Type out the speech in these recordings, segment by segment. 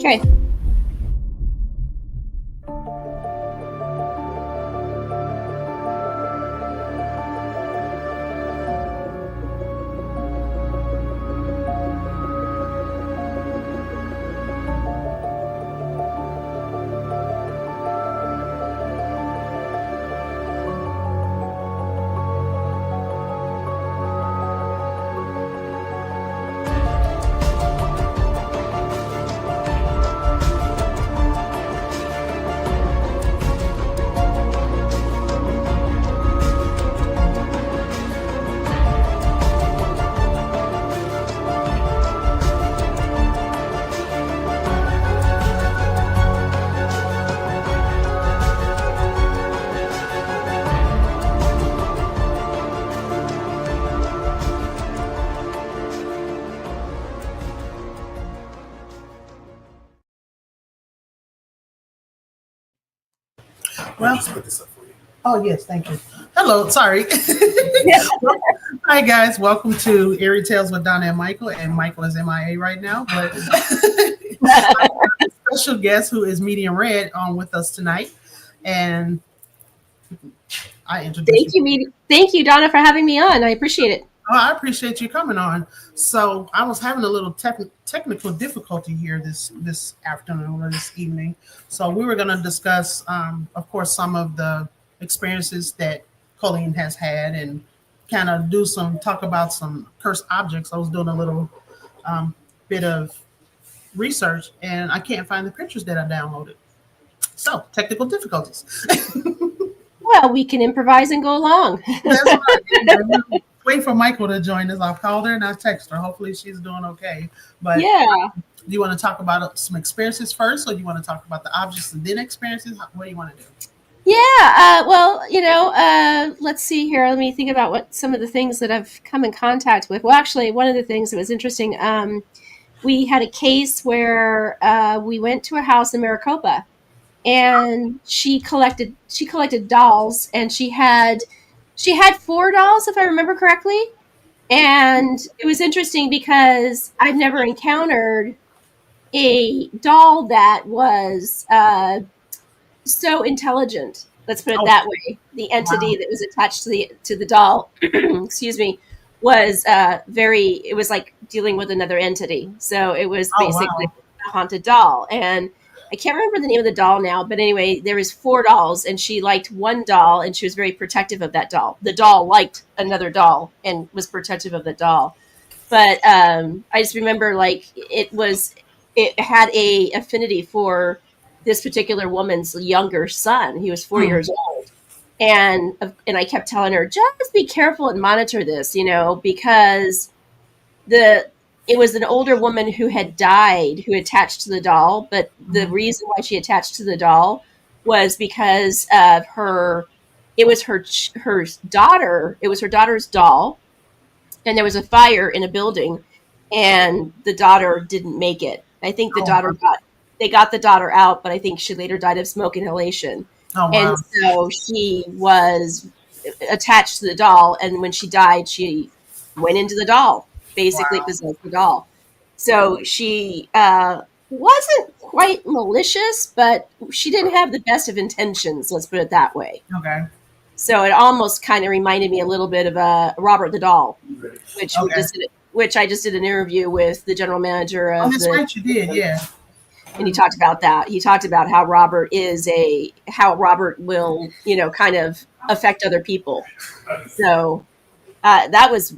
Okay. Well, let's put this up for you. Oh, yes, thank you. Hello, sorry. Hi, guys. Welcome to Eerie Tales with Donna and Michael. And Michael is MIA right now, but special guest who is Medium Red on with us tonight. And I introduced you. Thank you, Donna, for having me on. I appreciate it. Oh, I appreciate you coming on. So I was having a little technical difficulty here this afternoon or this evening. So we were going to discuss, of course, some of the experiences that Colleen has had, and kind of talk about some cursed objects. I was doing a little bit of research, and I can't find the pictures that I downloaded. So technical difficulties. Well, we can improvise and go along. That's right. Wait for Michael to join us. I've called her and I've texted her. Hopefully she's doing okay. But yeah. Do you want to talk about some experiences first, or do you want to talk about the objects and then experiences? What do you want to do? Yeah. Let's see here. Let me think about what some of the things that I've come in contact with. Well, actually, one of the things that was interesting, we had a case where we went to a house in Maricopa, and she collected dolls, and she had 4 dolls, if I remember correctly. And it was interesting because I've never encountered a doll that was so intelligent. Let's put it that way. The entity that was attached to the doll, excuse me, was it was like dealing with another entity. So it was basically a haunted doll. And I can't remember the name of the doll now, but anyway, there was 4 dolls, and she liked one doll, and she was very protective of that doll. The doll liked another doll and was protective of the doll. But I just remember, like, it had a affinity for this particular woman's younger son. He was 4 years old, and I kept telling her, just be careful and monitor this, because it was an older woman who had died, who attached to the doll. But the reason why she attached to the doll was because of it was her daughter. It was her daughter's doll. And there was a fire in a building, and the daughter didn't make it. I think they got the daughter out, but I think she later died of smoke inhalation. Oh, wow. And so she was attached to the doll. And when she died, she went into the doll. Basically possessed the doll. So she wasn't quite malicious, but she didn't have the best of intentions, let's put it that way. Okay. So it almost kind of reminded me a little bit of Robert the Doll, which I just did an interview with the general manager of that's right, you did, yeah. And he talked about that. He talked about how Robert will, kind of affect other people. So that was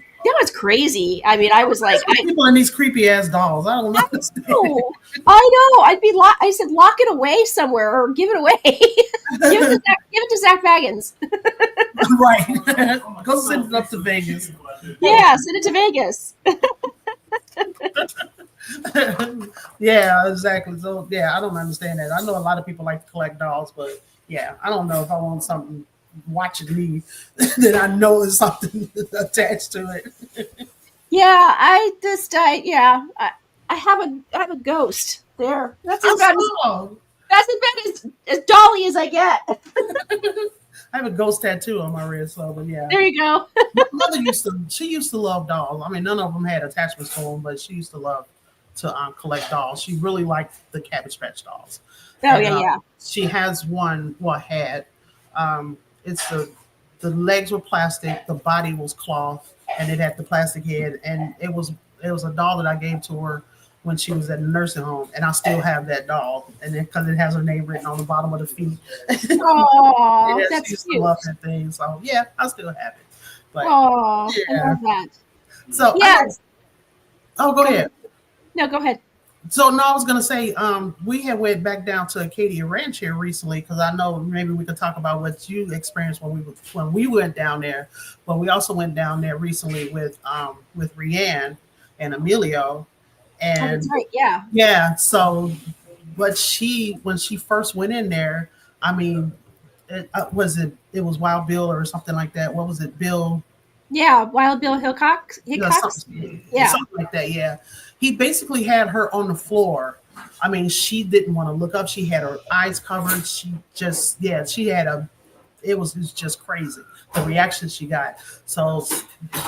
crazy. I mean, I was like, people in these creepy ass dolls. I don't know. I know. I said, lock it away somewhere or give it away. give it to Zach Baggins. Right. Go send it up to Vegas. Yeah, send it to Vegas. Yeah, exactly. So yeah, I don't understand that. I know a lot of people like to collect dolls, but yeah, I don't know if I want something watching me that I know is something attached to it. Yeah, I have a ghost there. That's as bad as dolly as I get. I have a ghost tattoo on my wrist, so but yeah. There you go. My mother used to love dolls. I mean, none of them had attachments to them, but she used to love collect dolls. She really liked the Cabbage Patch dolls, Oh and yeah, yeah. she has one. Well, had it's the legs were plastic, the body was cloth, and it had the plastic head, and it was a doll that I gave to her when she was at a nursing home, and I still have that doll, and because it has her name written on the bottom of the feet. Oh, Yeah, she that's used to love cute. that thing, so yeah, I still have it. But Oh, I yeah, love that. so I got. Yes. Oh, go Go ahead. ahead. No, go ahead. So no, I was gonna say, we had went back down to Acadia Ranch here recently because I know maybe we could talk about what you experienced when we went down there, but we also went down there recently with Rianne and Emilio, Oh, that's and right. Yeah. yeah, so but she when she first went in there, I mean, it was Wild Bill or something like that. What was it, Bill? Yeah. Wild Bill Hickox. Yeah, Hickox. Yeah. something like that. Yeah, he basically had her on the floor. I mean, she didn't want to look up. She had her eyes covered. She just, yeah, she had a. It was just crazy the reaction she got. So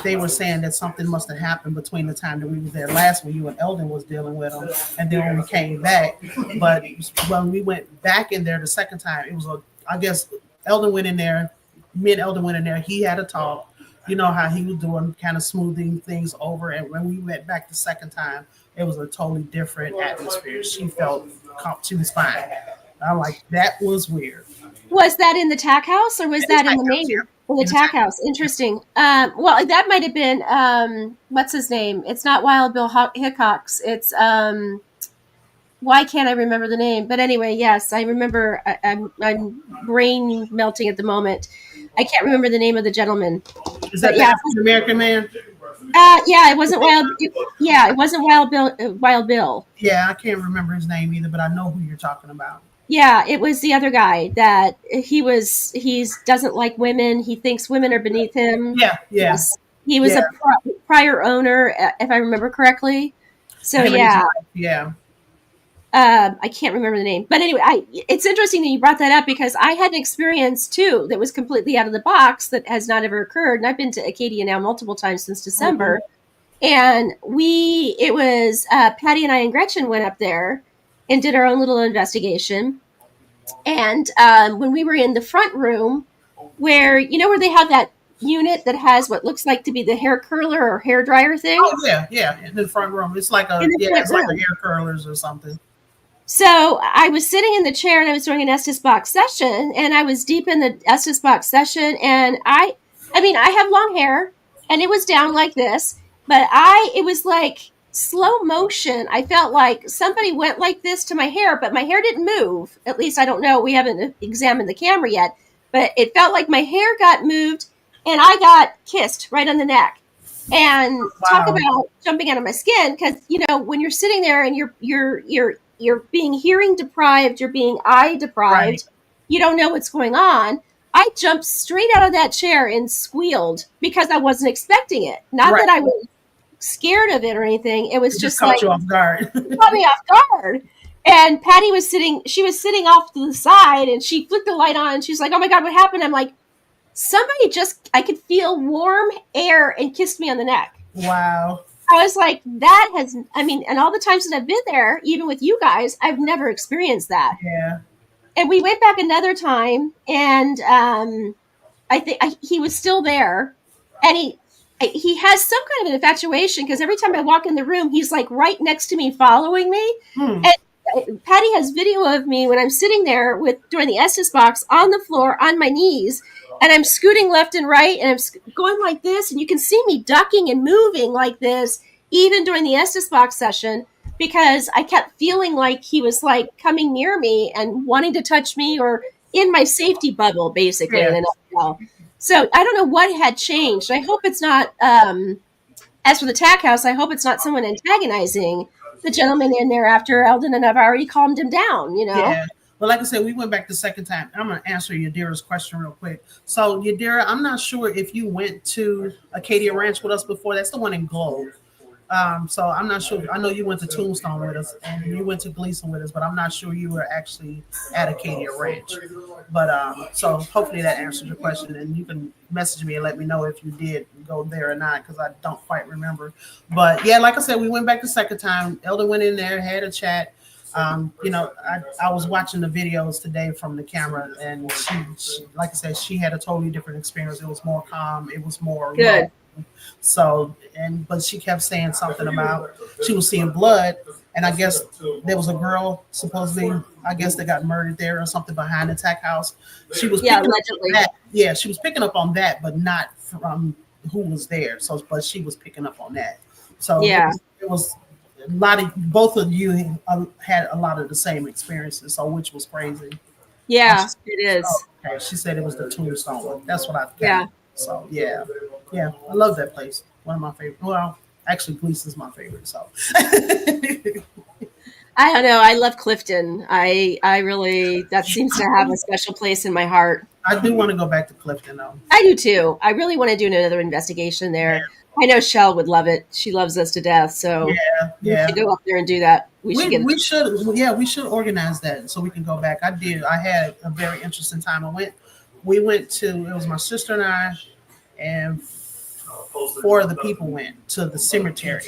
they were saying that something must have happened between the time that we were there last when you and Eldon was dealing with them, and then when we came back. But when we went back in there the second time, it was I guess Eldon went in there. Me and Eldon went in there. He had a talk. You know how he was doing, kind of smoothing things over. And when we went back the second time, it was a totally different atmosphere. She was fine. I'm like, that was weird. Was that in the tack house or was In the that in Tack the House, main? In yeah. the In the tack Tack house. Interesting. Well, that might have been what's his name? It's not Wild Bill Hickox. It's why can't I remember the name? But anyway, yes, I remember. I'm brain melting at the moment. I can't remember the name of the gentleman. Is But that the yeah, African American man? yeah, it wasn't Wild. Yeah, it wasn't Wild Bill. Wild Bill. Yeah, I can't remember his name either, but I know who you're talking about. Yeah, it was the other guy that he's doesn't like women. He thinks women are beneath him. Yeah, yeah, He was yeah. a prior owner, if I remember correctly. So Him and his yeah, wife. Yeah. I can't remember the name, but anyway, it's interesting that you brought that up because I had an experience too that was completely out of the box that has not ever occurred. And I've been to Acadia now multiple times since Mm-hmm. December, and it was Patty and I and Gretchen went up there and did our own little investigation. And when we were in the front room, where where they have that unit that has what looks like to be the hair curler or hair dryer thing Oh yeah, yeah. In the front room, it's like in the front it's like a room. hair curlers or something. So I was sitting in the chair and I was doing an Estes box session, and I was deep in the Estes box session, and I mean, I have long hair, and it was down like this, but it was like slow motion. I felt like somebody went like this to my hair, but my hair didn't move. At least I don't know. We haven't examined the camera yet, but it felt like my hair got moved, and I got kissed right on the neck. And talk Wow. about jumping out of my skin, because when you're sitting there and you're being hearing deprived, you're being eye Right. deprived, you don't know what's going on. I jumped straight out of that chair and squealed because I wasn't expecting it. Not Right. that I was scared of it or anything. It was It just just caught like you off guard. caught me off guard. And Patty was sitting, she was sitting off to the side, and she flicked the light on and she's like, "Oh my God, what happened?" I'm like, somebody just, I could feel warm air and kissed me on the neck. Wow. I was like, that has, I mean, and all the times that I've been there, even with you guys, I've never experienced that. Yeah. And we went back another time, and I think he was still there, and he has some kind of an infatuation because every time I walk in the room, he's like right next to me, following me. Hmm. And Patty has video of me when I'm sitting there with doing the Estes box on the floor on my knees, and I'm scooting left and right, and I'm going like this, and you can see me ducking and moving like this, even during the Estes box session, because I kept feeling like he was like coming near me and wanting to touch me or in my safety bubble, basically, in Yeah. a nutshell. So I don't know what had changed. I hope it's not. As for the tack house, I hope it's not someone antagonizing the gentleman in there after Eldon and I've already calmed him down. Yeah. Well, like I said, we went back the second time. I'm going to answer Yadira's question real quick. So, Yadira, I'm not sure if you went to Acadia Ranch with us before. That's the one in Globe. So I'm not sure. I know you went to Tombstone with us and you went to Gleason with us, but I'm not sure you were actually at Acadia Ranch. But so hopefully that answers your question, and you can message me and let me know if you did go there or not, because I don't quite remember. But yeah, like I said, we went back the second time. Elder went in there, had a chat. I was watching the videos today from the camera, and she, like I said, she had a totally different experience. It was more calm. It was more low. Good. So, but she kept saying something about she was seeing blood, and I guess there was a girl supposedly, I guess, that got murdered there or something behind the tech house. She was Yeah, picking up on allegedly. that. Yeah, she was picking up on that, but not from who was there. So, but she was picking up on that. So Yeah. it was a lot of both of you had a lot of the same experiences. So, which was crazy. Yeah, She, it is. okay, she said it was the Tombstone one. That's what I got. Yeah. So yeah, yeah, I love that place. One of my favorite. Well, actually, Gleason's my favorite. So I don't know. I love Clifton. I really, that seems to have a special place in my heart. I do want to go back to Clifton though. I do too. I really want to do another investigation there. I know Shell would love it. She loves us to death. So Yeah, we should yeah. go up there and do that. We should get. We should, yeah, we should organize that so we can go back. I did. I had a very interesting time. We went to. It was my sister and I, and four of the people went to the cemetery.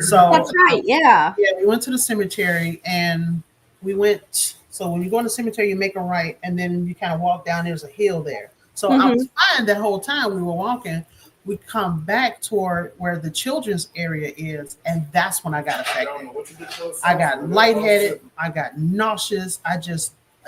So That's right. Yeah. yeah, we went to the cemetery and we went. So when you go in the cemetery, you make a right, and then you kind of walk down. There's a hill there. So I Hmm. was fine the whole time we were walking. We come back toward where the children's area is, and that's when I got affected. I got lightheaded. I got nauseous.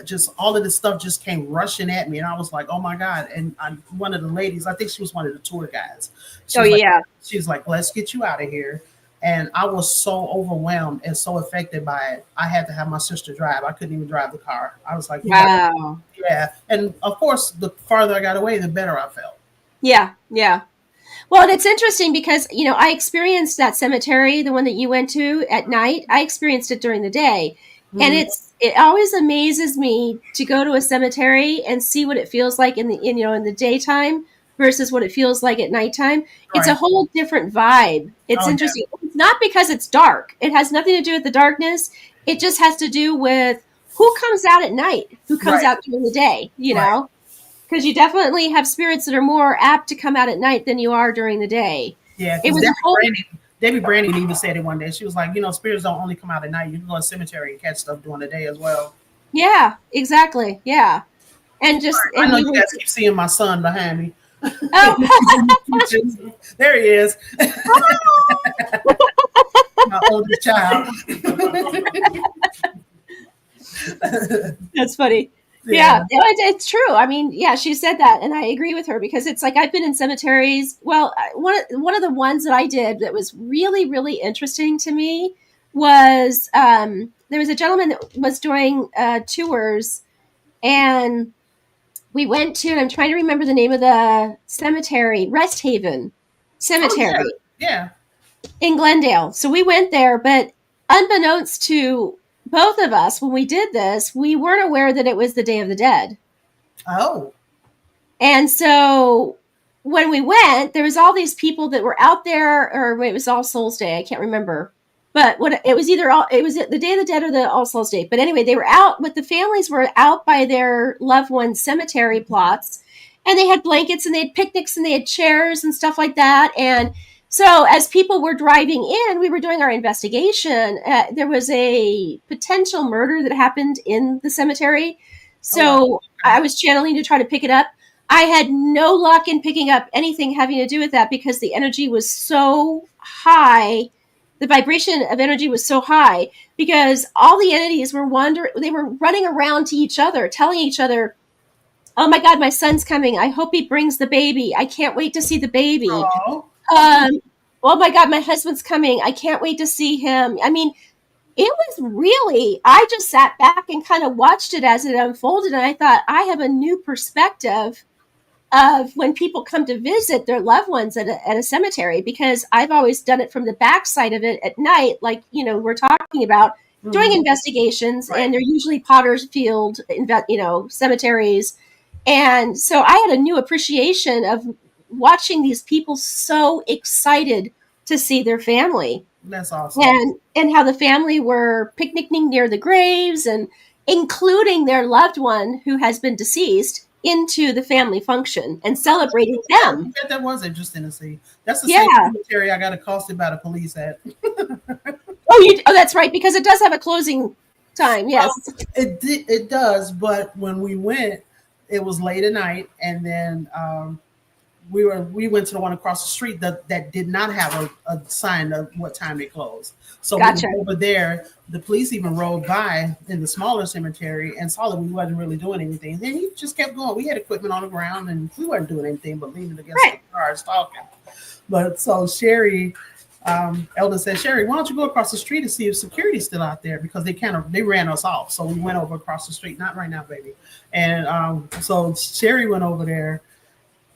Just all of this stuff just came rushing at me, and I was like, "Oh my god!" And one of the ladies, I think she was one of the tour guides. She Oh was like, yeah. "She's like, let's get you out of here." And I was so overwhelmed and so affected by it. I had to have my sister drive. I couldn't even drive the car. I was like, "You got, Wow. yeah." And of course, the farther I got away, the better I felt. Yeah. Yeah. Well, and it's interesting because, I experienced that cemetery, the one that you went to at night. I experienced it during the day. And Mhm. it always amazes me to go to a cemetery and see what it feels like in the daytime versus what it feels like at nighttime. It's a Right. whole different vibe. It's Oh yeah. interesting. It's not because it's dark. It has nothing to do with the darkness. It just has to do with who comes out at night, who comes Right. out during the day, Right. because you definitely have spirits that are more apt to come out at night than you are during the day. Yeah, It because was a whole, Debbie Brandy even said it one day. She was like, spirits don't only come out at night. You can go to the cemetery and catch stuff during the day as well. yeah, exactly, yeah, I and know you you were, guys keep seeing my son behind me. oh, There he is, my oldest child. that's funny. Yeah, Yeah. it's true. I mean, yeah, she said that, and I agree with her because it's like I've been in cemeteries. Well, one of the ones that I did that was really really interesting to me was there was a gentleman that was doing tours, and we went to, and I'm trying to remember the name of the cemetery, Rest Haven Oh yeah. Cemetery Yeah. in Glendale. So we went there, but unbeknownst to both of us, when we did this, we weren't aware that it was the Day of the Dead. Oh. And so when we went, there was all these people that were out there, or it was All Souls Day. I can't remember, but what it was either it was the Day of the Dead or the All Souls Day. But anyway, they were out. But the families were out by their loved ones' cemetery plots, and they had blankets and they had picnics and they had chairs and stuff like that. And so as people were driving in, we were doing our investigation. There was a potential murder that happened in the cemetery. Oh wow. So I was channeling to try to pick it up. I had no luck in picking up anything having to do with that because the energy was so high. The vibration of energy was so high because all the entities were they were running around to each other, telling each other, "Oh my God, my son's coming. I hope he brings the baby. I can't wait to see the baby. Oh. Um, oh my God, my husband's coming. I can't wait to see him." I mean, it was really, I just sat back and kind of watched it as it unfolded. And I thought, I have a new perspective of when people come to visit their loved ones at a cemetery, because I've always done it from the backside of it at night, like, we're talking about doing Mhm. investigations, Right. and they're usually Potter's Field, cemeteries. And so I had a new appreciation of watching these people so excited to see their family. That's awesome. And how the family were picnicking near the graves and including their loved one who has been deceased into the family function and celebrating them. That was interesting to see. That's the same Yeah. cemetery I got accosted by the police at. Oh, that's right, because it does have a closing time. Yes. It does, but when we went, it was late at night, and then we went to the one across the street that did not have a sign of what time they closed. So Gotcha. we were over there. The police even rode by in the smaller cemetery and saw that we wasn't really doing anything. And he just kept going. We had equipment on the ground, and we weren't doing anything but leaning against Right. the cars talking. But so Sherry, Elder said, Sherry, why don't you go across the street and see if security's still out there, because they ran us off. So we went over across the street. Not right now, baby. And so Sherry went over there.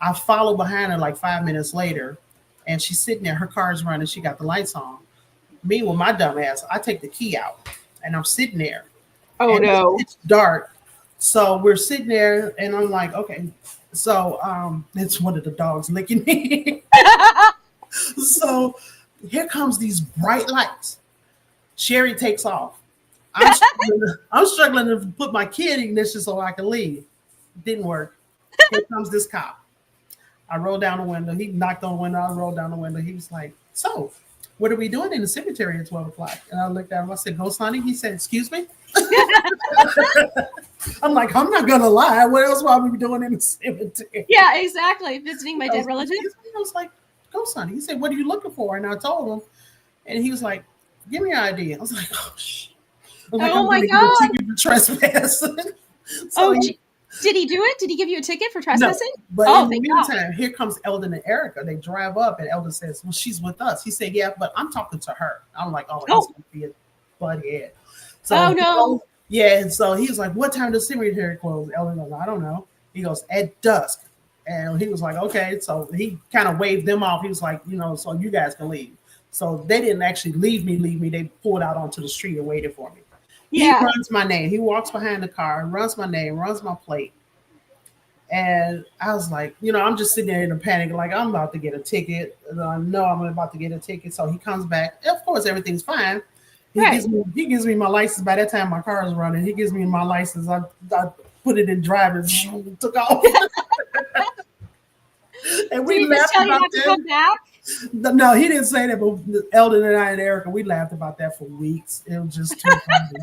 I followed behind her like 5 minutes later, and she's sitting there. Her car's running. She got the lights on. Me with my dumb ass, I take the key out, and I'm sitting there. Oh, And no. it's dark. So we're sitting there, and I'm like, okay. So it's one of the dogs licking me. So here comes these bright lights. Sherry takes off. I'm struggling to put my key in ignition so I can leave. Didn't work. Here comes this cop. I rolled down the window. He knocked on the window. I rolled down the window. He was like, so what are we doing in the cemetery at 12 o'clock? And I looked at him. I said, ghost hunting? He said, excuse me? I'm like, I'm not going to lie. What else would we be doing in the cemetery? Yeah, exactly. Visiting my dead relative. I was like, ghost hunting. He said, what are you looking for? And I told him. And he was like, give me an ID. I was like, oh, shit. Like, oh, my God. Get a ticket for trespassing. So did he do it? Did he give you a ticket for trespassing? No, but oh, in the meantime, here comes Eldon and Erica. They drive up, and Eldon says, well, she's with us. He said, yeah, but I'm talking to her. I'm like, oh, he's going to be a butthead. So oh, no. Yeah, and so he was like, what time does the cemetery close? Eldon goes, I don't know. He goes, at dusk. And he was like, okay. So he kind of waved them off. He was like, so you guys can leave. So they didn't actually leave me. They pulled out onto the street and waited for me. Yeah. He runs my name. He walks behind the car, runs my name, runs my plate. And I was like, I'm just sitting there in a panic, like I'm about to get a ticket. I know I'm about to get a ticket. So he comes back. Of course, everything's fine. He gives me my license. By that time, my car is running. He gives me my license. I put it in driver's, took off. And we laughed about that. No, he didn't say that, but Eldon and I and Erica, we laughed about that for weeks. It was just too funny.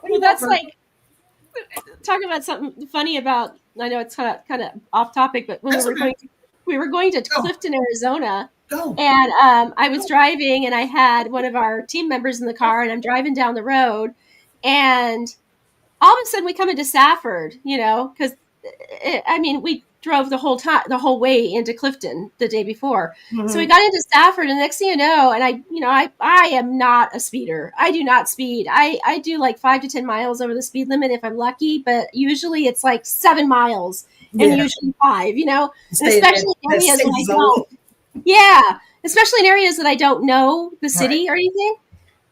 Well, that's like talking about something funny about. I know it's kind of off topic, but when we were going to Clifton, Arizona, and I was driving, and I had one of our team members in the car, and I'm driving down the road, and all of a sudden we come into Safford, because we drove the whole way into Clifton the day before. Mm-hmm. So we got into Safford, and next thing you know, and I am not a speeder. I do not speed. I do like 5 to 10 miles over the speed limit if I'm lucky, but usually it's like 7 miles and usually 5, and especially in areas that I don't. Yeah, especially in areas that I don't know the city or anything.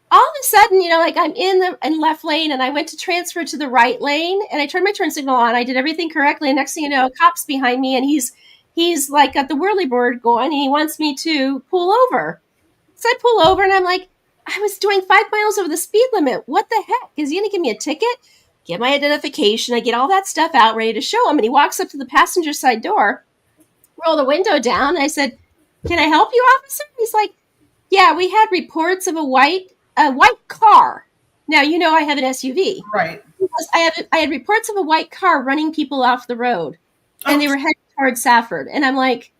All of a sudden, I'm in left lane, and I went to transfer to the right lane, and I turned my turn signal on. I did everything correctly, and next thing you know, a cop's behind me, and he's like got the whirly board going, and he wants me to pull over. So I pull over, and I'm like, I was doing 5 miles over the speed limit. What the heck? Is he going to give me a ticket? Get my identification. I get all that stuff out, ready to show him, and he walks up to the passenger side door, roll the window down, and I said, can I help you, officer? He's like, yeah, we had reports of a white car. Now, I have an SUV. Right. Because I had reports of a white car running people off the road, and they were heading towards Safford. And I'm like,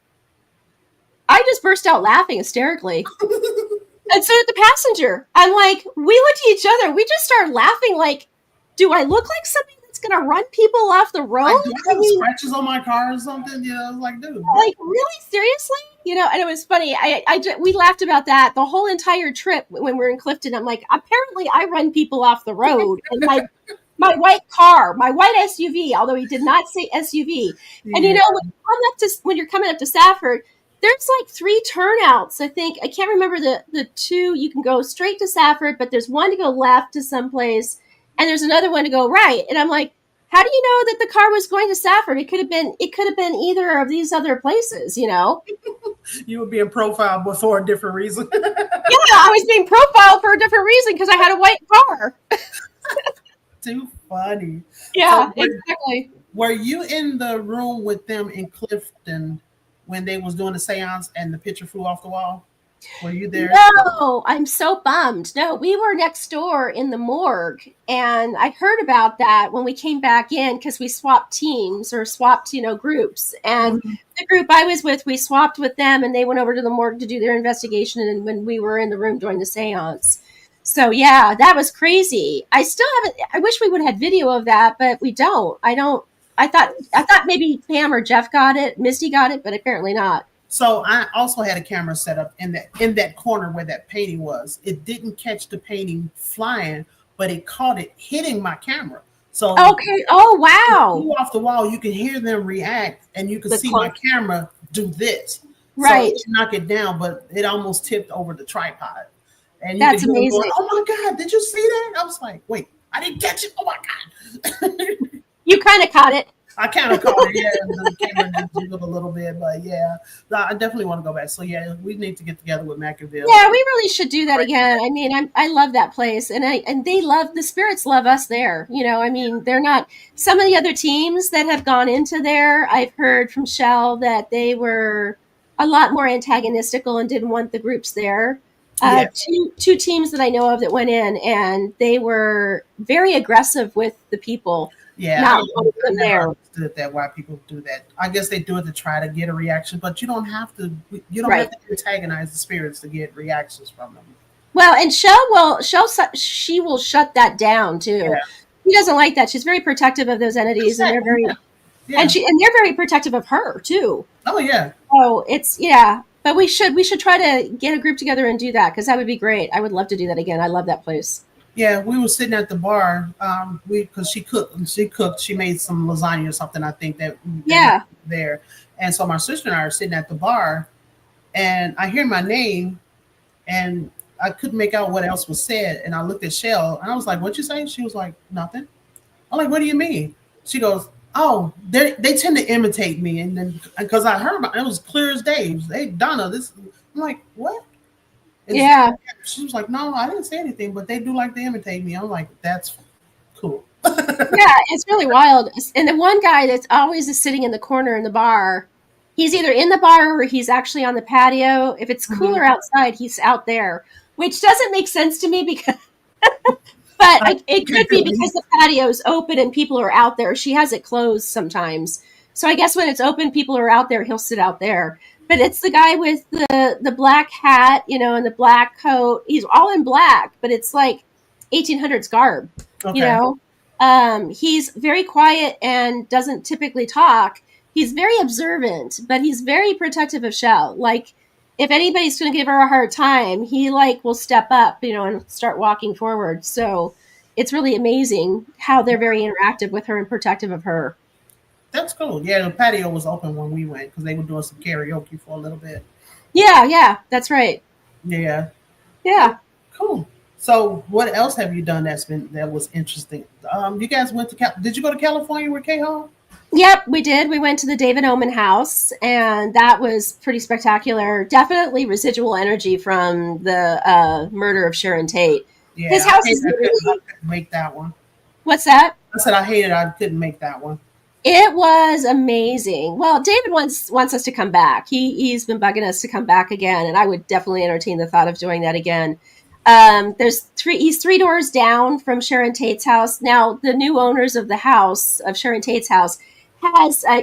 I just burst out laughing hysterically. And so did the passenger. I'm like, we looked at each other. We just started laughing like, do I look like somebody that's going to run people off the road? Like, do I have scratches on my car or something? I was like, dude. Like, really? Seriously? And it was funny. We laughed about that the whole entire trip when we were in Clifton. I'm like, apparently I run people off the road. And my white car, my white SUV, although he did not say SUV. Yeah. And when you're coming up to Safford, there's like 3 turnouts. I think I can't remember the 2. You can go straight to Safford, but there's one to go left to someplace, and there's another one to go right. And I'm like, How do you know that the car was going to Safford? It could have been either of these other places, you know? You were being profiled, but for a different reason. Yeah, I was being profiled for a different reason because I had a white car. Too funny. So Yeah, exactly. were you in the room with them in Clifton when they was doing the seance and the picture flew off the wall? Were you there? No, I'm so bummed. No, we were next door in the morgue, and I heard about that when we came back in because we swapped teams or swapped, groups. And Mhm. the group I was with, we swapped with them, and they went over to the morgue to do their investigation. And when we were in the room during the seance, so yeah, that was crazy. I still haven't. I wish we would have had video of that, but we don't. I don't. I thought maybe Pam or Jeff got it, Misty got it, but apparently not. So I also had a camera set up in that corner where that painting was. It didn't catch the painting flying, but it caught it hitting my camera. So Okay. Oh it wow. flew off the wall. You can hear them react, and you can The see my clunk. camera do this. So it Right. didn't knock it down, but it almost tipped over the tripod. And you could That's hear them going, amazing. "Oh my god, did you see that?" I was like, "Wait, I didn't catch it. Oh my god." You kind of caught it. I kind of caught it. Yeah, the camera just jiggled a little bit, but yeah, no, I definitely want to go back. So yeah, we need to get together with Macaville. Yeah, we really should do that again. I mean, I love that place, and they love the spirits love us there. I mean, they're not some of the other teams that have gone into there. I've heard from Shell that they were a lot more antagonistical and didn't want the groups there. Yeah, Two teams that I know of that went in, and they were very aggressive with the people, yeah. not wanting I them never there. understood that why people do that. I guess they do it to try to get a reaction, but you don't have to. You don't have Right. to antagonize the spirits to get reactions from them. Well, and she will shut that down too. Yeah, She doesn't like that. She's very protective of those entities, and exactly. Yeah, yeah. they're very protective of her too. Oh yeah, So it's yeah. But we should try to get a group together and do that because that would be great. I would love to do that again. I love that place. yeah. We were sitting at the bar. We because she cooked. She cooked. She made some lasagna or something. I think that we Yeah. there. And so my sister and I are sitting at the bar, and I hear my name, and I couldn't make out what else was said. And I looked at Shell, and I was like, "What'd you say?" She was like, "Nothing." I'm like, "What do you mean?" She goes, "Oh, they tend to imitate me." And then because I heard about it, was clear as day. Hey, Donna, this. I'm like, "What?" And Yeah. she was like, "No, I didn't say anything, but they do like to imitate me." I'm like, "That's cool." Yeah, it's really wild. And the one guy that's always is sitting in the corner in the bar, he's either in the bar or he's actually on the patio. If it's Mhm. cooler outside, he's out there, which doesn't make sense to me because but it Okay, could be cool. because the patio's open and people are out there. She has it closed sometimes. So I guess when it's open, people are out there, he'll sit out there. But it's the guy with the black hat, and the black coat. He's all in black, but it's like 1800s garb, you Okay. know. He's very quiet and doesn't typically talk. He's very observant, but he's very protective of Shell. Like if anybody's going to give her a hard time, he will step up, and start walking forward. So it's really amazing how they're very interactive with her and protective of her. That's cool. Yeah, the patio was open when we went because they were doing some karaoke for a little bit. Yeah, yeah, that's right. Yeah. Yeah. Cool. So, what else have you done that was interesting? You guys went to did you go to California with K Hall? Yep, we did. We went to the David Oman house, and that was pretty spectacular. Definitely residual energy from the murder of Sharon Tate. His Yeah, house is I literally, couldn't make that one. what's that? I said I hated I couldn't make that one. It was amazing. Well, David wants us to come back. He's been bugging us to come back again, and I would definitely entertain the thought of doing that again. He's three doors down from Sharon Tate's house. Now, the new owners of the house of Sharon Tate's house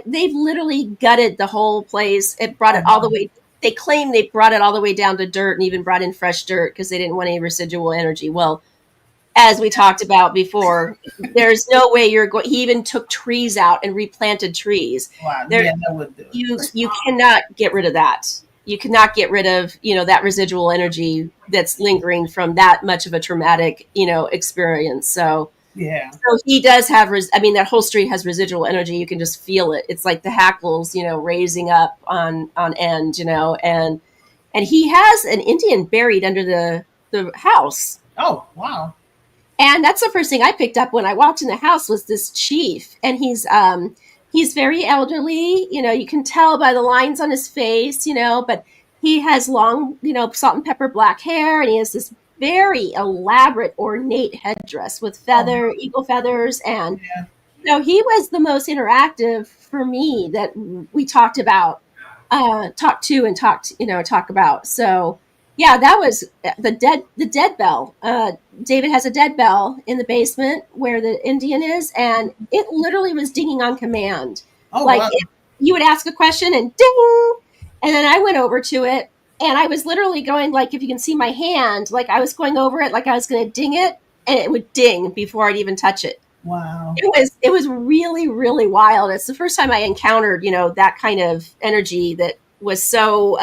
they've literally gutted the whole place. It brought Oh it all the wow. way. They claim they brought it all the way down to dirt and even brought in fresh dirt because they didn't want any residual energy. Well, as we talked about before, there's no way you're going. He even took trees out and replanted trees. Wow. There, Yeah, that would do it. you cannot get rid of that. You cannot get rid of that residual energy that's lingering from that much of a traumatic experience. Yeah. So he does have. I mean, that whole street has residual energy. You can just feel it. It's like the hackles, raising up on end, and he has an Indian buried under the house. Oh wow. And that's the first thing I picked up when I walked in the house was this chief, and he's very elderly. You know, you can tell by the lines on his face. You know, but he has long, salt and pepper black hair, and he has this very elaborate, ornate headdress with Oh, eagle feathers, and yeah. he was the most interactive for me that we talked to and talk about. So yeah, that was the dead bell. David has a dead bell in the basement where the Indian is, and it literally was dinging on command. Oh, Like wow. you would ask a question and ding, and then I went over to it, and I was literally going, like, if you can see my hand, like I was going over it, like I was going to ding it, and it would ding before I'd even touch it. Wow. It was really, really wild. It's the first time I encountered that kind of energy that was so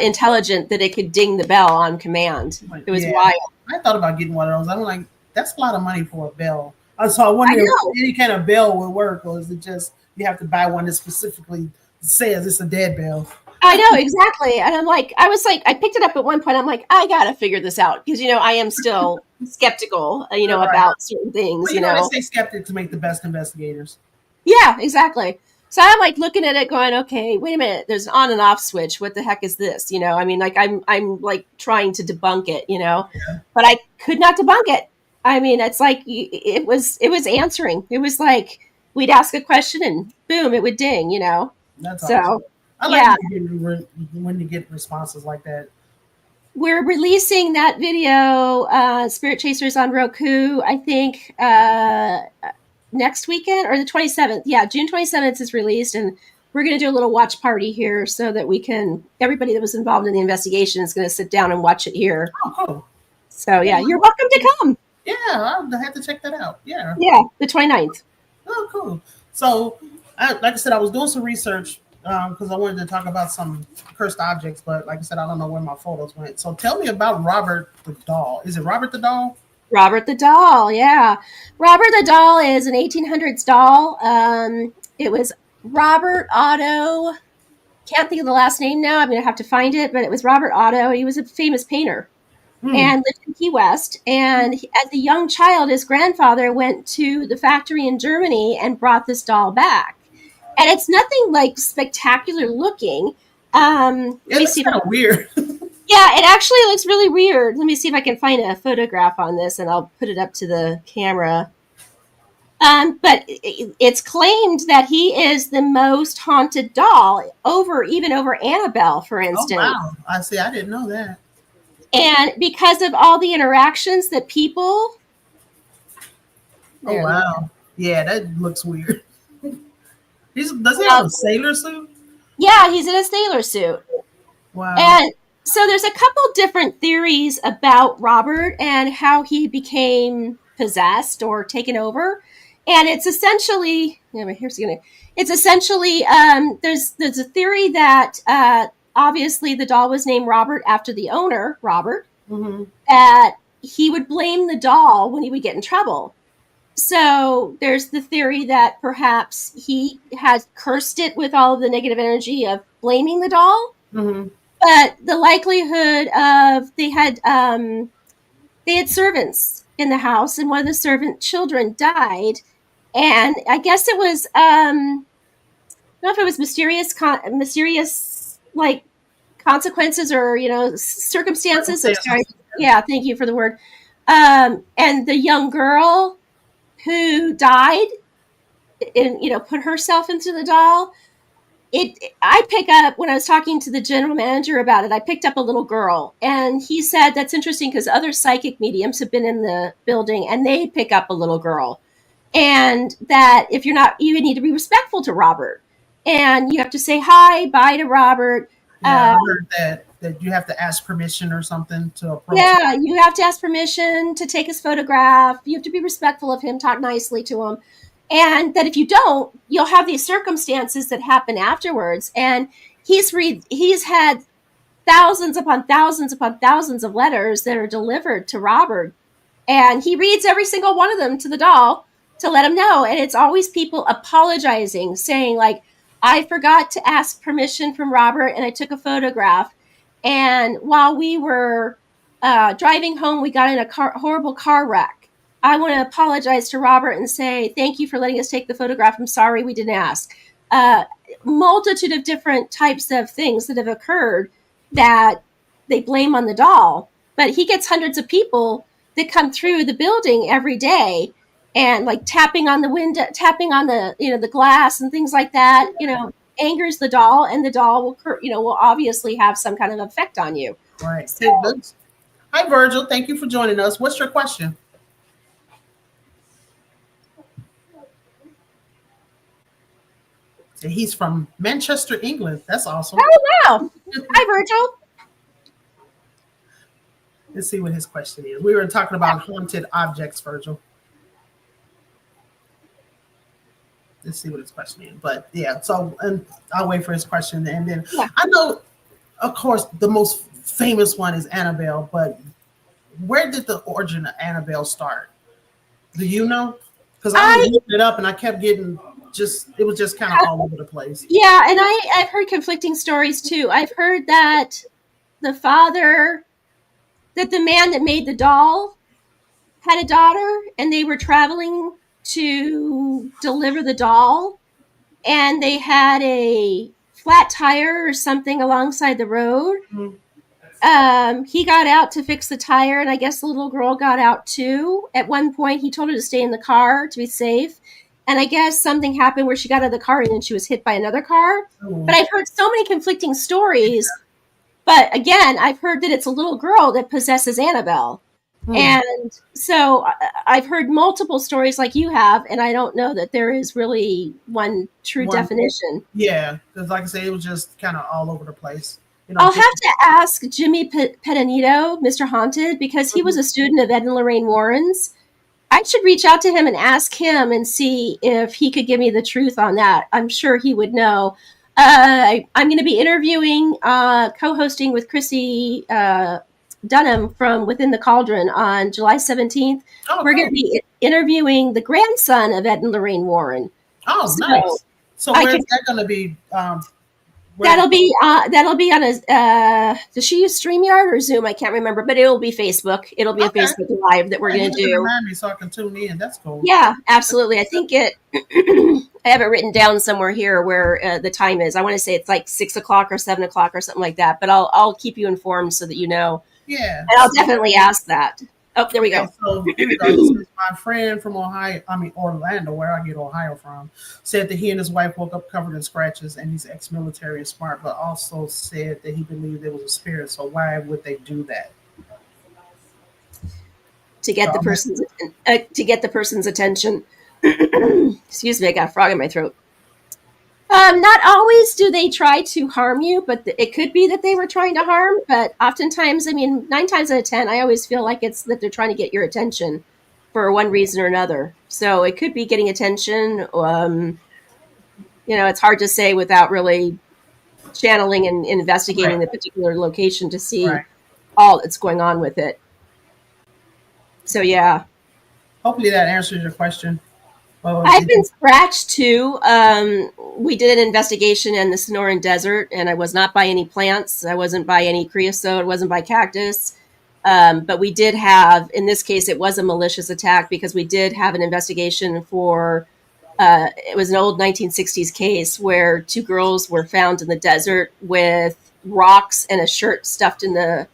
intelligent that it could ding the bell on command. But It was yeah, wild. I thought about getting one of those. I'm like, that's a lot of money for a bell. So I I wonder if know. any kind of bell would work, or is it just you have to buy one that specifically says it's a dead bell? I know exactly. And I was like, I picked it up at one point. I'm like, I gotta figure this out because I am still skeptical, Right. about certain things. Well, they say skeptics make the best investigators. Yeah, exactly. So I'm like looking at it, going, okay, wait a minute. There's an on and off switch. What the heck is this? I mean, like I'm like trying to debunk it, Yeah, but I could not debunk it. I mean, it's like it was answering. It was like we'd ask a question and boom, it would ding. that's awesome. So I like yeah, when you get responses like that. we're releasing that video, Spirit Chasers on Roku. I think next weekend or the 27th. Yeah, June 27th is released, and we're going to do a little watch party here so that everybody that was involved in the investigation is going to sit down and watch it here. Oh, cool. So Yeah, yeah, you're welcome to come. yeah, I'll have to check that out. Yeah. Yeah, the 29th. Oh, cool. So, like I said, I was doing some research because I wanted to talk about some cursed objects, but like I said, I don't know where my photos went. So, tell me about Robert the Doll. Is it Robert the Doll? Robert the Doll, yeah. Robert the Doll is an 1800s doll. It was Robert Otto. Can't think of the last name now. I'm going to have to find it, but it was Robert Otto. He was a famous painter Hmm. and lived in Key West. And as a young child, his grandfather went to the factory in Germany and brought this doll back. And it's nothing like spectacular looking. Let Yeah, me that's see if I kind of weird. Yeah, it actually looks really weird. Let me see if I can find a photograph on this, and I'll put it up to the camera. But it's claimed that he is the most haunted doll, even over Annabelle, for Oh, instance. wow. I see. I didn't know that. And because of all the interactions that people, Oh, there, wow. Yeah, that looks weird. Does he have well, a sailor suit? yeah, he's in a sailor suit. Wow. And so there's a couple different theories about Robert and how he became possessed or taken over. And it's essentially, it's essentially, there's a theory that obviously the doll was named Robert after the owner, Robert, Hmm. that he would blame the doll when he would get in trouble. So there's the theory that perhaps he had cursed it with all of the negative energy of blaming the doll, Hmm. but the likelihood of they had servants in the house, and one of the servant children died, and I guess it was I don't know if it was mysterious like consequences or circumstances. I'm sorry. Circumstances. Yeah, thank you for the word. And the young girl who died and put herself into the doll. I pick up when I was talking to the general manager about it, I picked up a little girl, and he said that's interesting because other psychic mediums have been in the building and they pick up a little girl, and that if you're not, you need to be respectful to Robert, and you have to say hi bye to Robert. Yeah, I heard that you have to ask permission or something to approach him. Yeah, you have to ask permission to take his photograph. You have to be respectful of him, talk nicely to him. And that if you don't, you'll have these circumstances that happen afterwards. And he's had thousands upon thousands upon thousands of letters that are delivered to Robert. And he reads every single one of them to the doll to let him know. And it's always people apologizing, saying, like, I forgot to ask permission from Robert and I took a photograph. And while we were Driving home, we got in a horrible car wreck. I want to apologize to Robert and say thank you for letting us take the photograph. I'm sorry we didn't ask. Uh, Multitude of different types of things that have occurred that they blame on the doll. But he gets hundreds of people that come through the building every day and like tapping on the window, tapping on the the glass and things like that. Angers the doll, and the doll will obviously have some kind of effect on you. Right. So, Hi, Virgil. Thank you for joining us. What's your question? He's from Manchester, England. That's awesome. oh wow! Hi, Virgil. Let's see what his question is. We were talking about haunted objects, Virgil. Let's see what his question is. But yeah, so and I'll wait for his question. And then I know, of course, the most famous one is Annabelle, but where did the origin of Annabelle start? Do you know? Because I looked it up and I kept getting it was just kind of all over the place. Yeah, and I've heard conflicting stories too. I've heard that the man that made the doll had a daughter, and they were traveling to deliver the doll, and they had a flat tire or something alongside the road. Mm-hmm. He got out to fix the tire, and I guess the little girl got out too. At one point, he told her to stay in the car to be safe. And I guess something happened where she got out of the car and then she was hit by another car. Mm-hmm. But I've heard so many conflicting stories. But again, I've heard that it's a little girl that possesses Annabelle. Mm-hmm. And so I've heard multiple stories like you have, and I don't know that there is really one true definition. Yeah, because like I say, it was just kind of all over the place. I'll have to ask Jimmy Pedanito, Mr. Haunted, because he was a student of Ed and Lorraine Warren's. I should reach out to him and ask him and see if he could give me the truth on that. I'm sure he would know. I'm going to be interviewing, co-hosting with Chrissy Dunham from Within the Cauldron on July 17th. Oh, we're going to be interviewing the grandson of Ed and Lorraine Warren. Oh, nice. So where's that going to be? That'll be on a. Does she use StreamYard or Zoom? I can't remember, but it'll be Facebook. It'll be a Facebook Live that we're going to do. Remind me so I can tune in. That's cool. Yeah, absolutely. I think it. I have it written down somewhere here where the time is. I want to say it's like 6 o'clock or 7 o'clock or something like that. But I'll keep you informed so that you know. Yeah, and I'll definitely ask that. Oh, there we go. So here we go. This is my friend from Orlando, where I get Ohio from, said that he and his wife woke up covered in scratches, and he's ex-military and smart, but also said that he believed there was a spirit. So why would they do that? To get the person's attention. Excuse me, I got a frog in my throat. Not always do they try to harm you, but it could be that they were trying to harm. But oftentimes, 9 times out of 10, I always feel like it's that they're trying to get your attention for one reason or another. So it could be getting attention. It's hard to say without really channeling and investigating the particular location to see all that's going on with it. So, yeah. Hopefully that answers your question. I've been scratched too. We did an investigation in the Sonoran Desert, and I was not by any plants. I wasn't by any creosote. I wasn't by cactus. But we did have, in this case, it was a malicious attack because we did have an investigation for, it was an old 1960s case where 2 girls were found in the desert with rocks and a shirt stuffed in the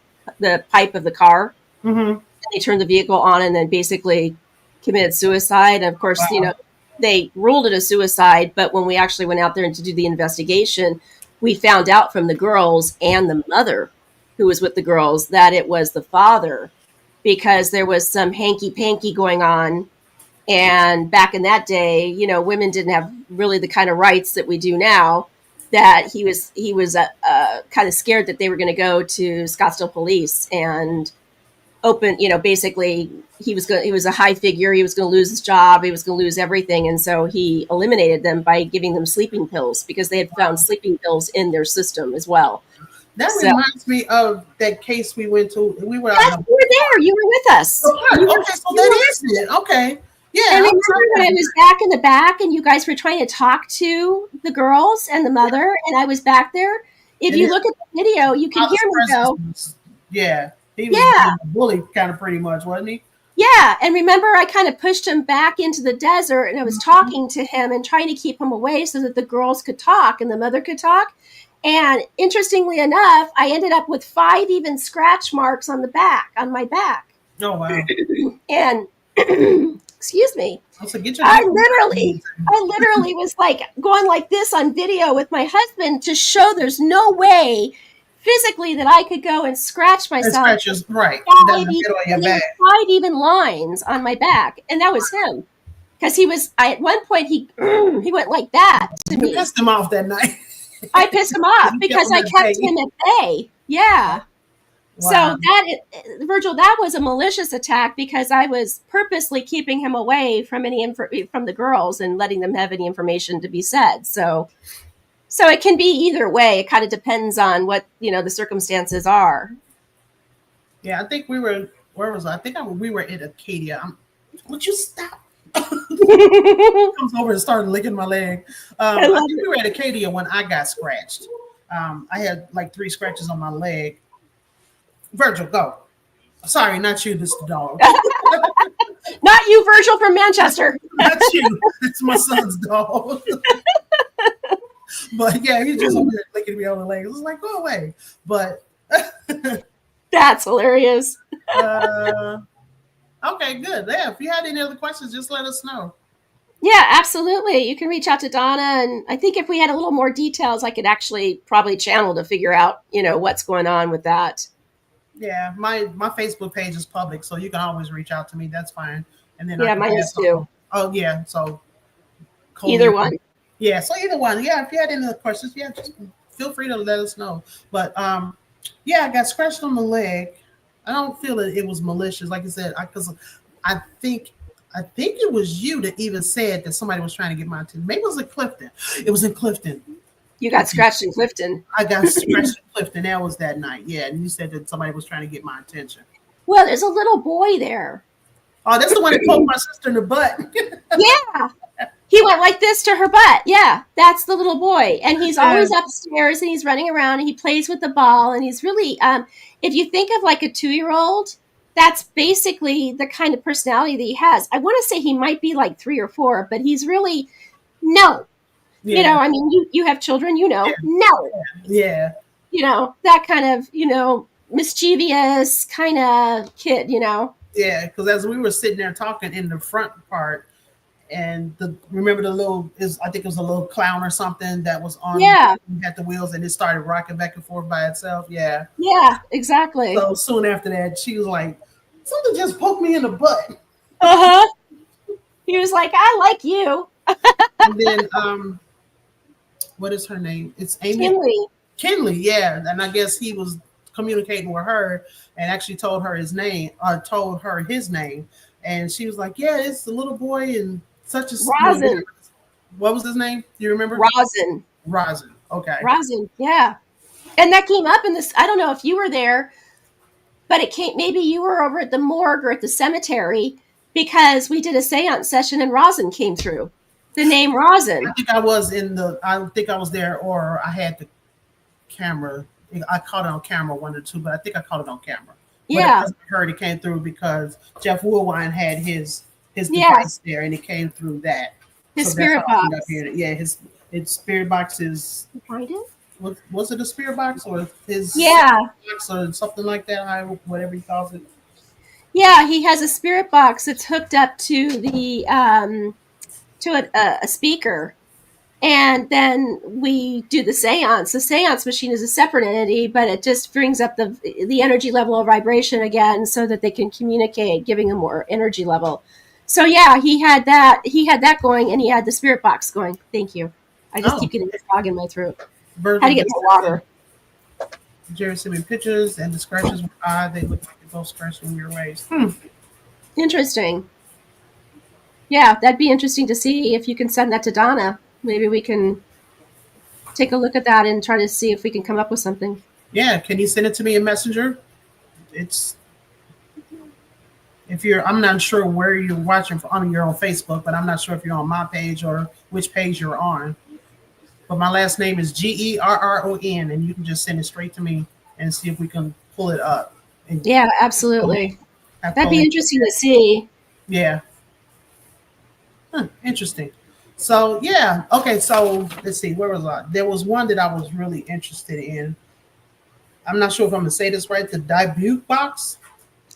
pipe of the car. Mm-hmm. And they turned the vehicle on and then basically committed suicide. And of course, they ruled it a suicide, but when we actually went out there to do the investigation, we found out from the girls and the mother who was with the girls that it was the father, because there was some hanky-panky going on. And back in that day, women didn't have really the kind of rights that we do now, that he was kind of scared that they were going to go to Scottsdale police and open, basically he was a high figure. He was going to lose his job. He was going to lose everything. And so he eliminated them by giving them sleeping pills because they had found sleeping pills in their system as well. That reminds me of that case we went to. We were you were there. You were with us. Okay, so that is it. Okay. Yeah. And I remember when I was back in the back and you guys were trying to talk to the girls and the mother, and I was back there. If you look at the video, you can hear me go. Yeah. He was Yeah. being a bully, kind of pretty much, wasn't he? Yeah. And remember, I kind of pushed him back into the desert and I was Mhm. talking to him and trying to keep him away so that the girls could talk and the mother could talk. And interestingly enough, I ended up with 5 even scratch marks on the back, on my back. Oh wow! And excuse me, So get your I damn. literally, I literally was like going like this on video with my husband to show there's no way physically that I could go and scratch And myself. scratches right down Five the even, middle of your and there back. was 5 even lines on my back, and that was him because he was. I at one point he went like that to You me. pissed him off that night. I pissed him off You kept because him I at kept bay. him at bay. Yeah. So Wow. Virgil, that was a malicious attack because I was purposely keeping him away from from the girls and letting them have any information to be said. So it can be either way. It kind of depends on what the circumstances are. Yeah, I think we were. Where was I? We were at Acadia. Would you stop? I Comes over and started licking my leg. I love think it. we were at Acadia when I got scratched. I had like 3 scratches on my leg. Virgil, go. Sorry, not you. This is the dog. Not you, Virgil from Manchester. Not you. It's my son's dog. But yeah, he's just over there licking me on the leg. It's like, go away. But That's hilarious. uh, okay, good. Yeah, if you had any other questions, just let us know. Yeah, absolutely. You can reach out to Donna, and I think if we had a little more details, I could actually probably channel to figure out what's going on with that. Yeah, my Facebook page is public, so you can always reach out to me. That's fine. And then I Yeah, can mine is pass too. on. Oh yeah, so Either Coley. one. Yeah, so either one. Yeah, if you had any other questions, yeah, just feel free to let us know. But yeah, I got scratched on the leg. I don't feel that it was malicious, like I said, because I think it was you that even said that somebody was trying to get my attention. Maybe it was in Clifton. It was in Clifton. You got scratched in Clifton. I got scratched in Clifton. That was that night. Yeah, and you said that somebody was trying to get my attention. Well, there's a little boy there. Oh, that's the one that poked my sister in the butt. Yeah. He went like this to her butt. Yeah, that's the little boy. And he's Yeah. always upstairs and he's running around and he plays with the ball. And he's really, if you think of like a 2-year-old, that's basically the kind of personality that he has. I want to say he might be like 3 or 4, but he's really, no. Yeah. I mean, you have children, Yeah. no. Yeah. That kind of, mischievous kind of kid, Yeah, because as we were sitting there talking in the front part, and remember the little I think it was a little clown or something that was on Yeah. at the wheels and it started rocking back and forth by itself. Yeah. Yeah, exactly. So soon after that, she was like, "Something just poked me in the butt." Uh-huh. He was like, I like you. And then what is her name? It's Amy Kinley. Kinley. Yeah, and I guess he was communicating with her and actually told her his name, and she was like, "Yeah, it's the little boy and such as Rosin. What was his name? Do you remember? Rosin. Rosin. Okay. Rosin, yeah. And that came up in this, I don't know if you were there, but it came, maybe you were over at the morgue or at the cemetery because we did a seance session and Rosin came through. The name Rosin. I think I was there, or I had the camera. I caught it on camera, one or two, but I think I caught it on camera. Yeah. But I heard it came through because Jeff Woolwine had his Yeah. device there, and it came through that. His So spirit that's how I box. ended up hearing it. Yeah, his spirit box is. Find it? Was it a spirit box or his Yeah. box or something like that? Whatever he calls it. Yeah, he has a spirit box that's hooked up to the to a speaker. And then we do the seance. The seance machine is a separate entity, but it just brings up the energy level of vibration again so that they can communicate, giving them more energy level. So yeah, he had that going, and he had the spirit box going. Thank you. I just keep getting a frog in my throat. Virgil Had to get more water. Jerry sent me pictures, and the scratches were odd. They look like they both scratched in weird ways. Interesting. Yeah, that'd be interesting to see if you can send that to Donna. Maybe we can take a look at that and try to see if we can come up with something. Yeah, can you send it to me in Messenger? I'm not sure where you're watching on. You're on Facebook, but I'm not sure if you're on my page or which page you're on. But my last name is Gerron, and you can just send it straight to me and see if we can pull it up And Yeah, absolutely. have That'd be coding. interesting to see. Yeah. Interesting. So yeah. Okay. So let's see. Where was I? There was one that I was really interested in. I'm not sure if I'm gonna say this right. The debut box.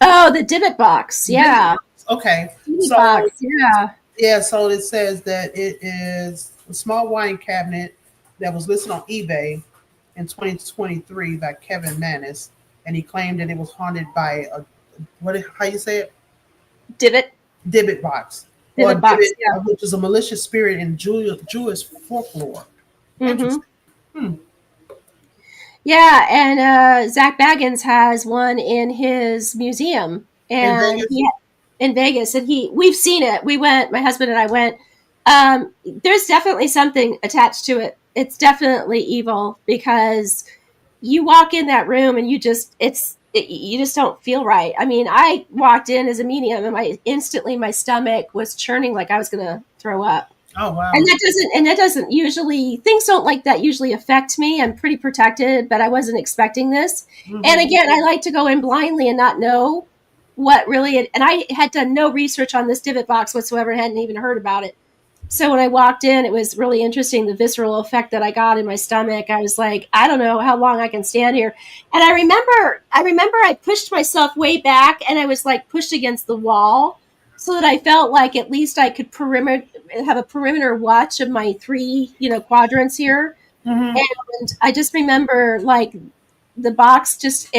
Oh, the divot box. Divot Yeah. box. Okay. Divot So box. Yeah. yeah. So it says that it is a small wine cabinet that was listed on eBay in 2023 by Kevin Manis, and he claimed that it was haunted by a what? How you say it? Divot. Divot box or Divot box. divot, Yeah. which is a malicious spirit in Jewish folklore. Mm-hmm. Interesting. Hmm. Yeah, and Zach Baggins has one in his museum, In and Vegas. he in Vegas, and we've seen it. We went, my husband and I went. There's definitely something attached to it. It's definitely evil because you walk in that room and you just don't feel right. I mean, I walked in as a medium, and my stomach was churning like I was going to throw up. Oh And wow. that doesn't usually, things don't like that usually affect me. I'm pretty protected, but I wasn't expecting this. And Hmm. again, I like to go in blindly and not know what really, and I had done no research on this divot box whatsoever, hadn't even heard about it. So when I walked in, it was really interesting, the visceral effect that I got in my stomach. I was like, I don't know how long I can stand here. And I remember I pushed myself way back, and I was like pushed against the wall so that I felt like at least I could have a perimeter watch of my three, quadrants here. Hmm. And I just remember like the box just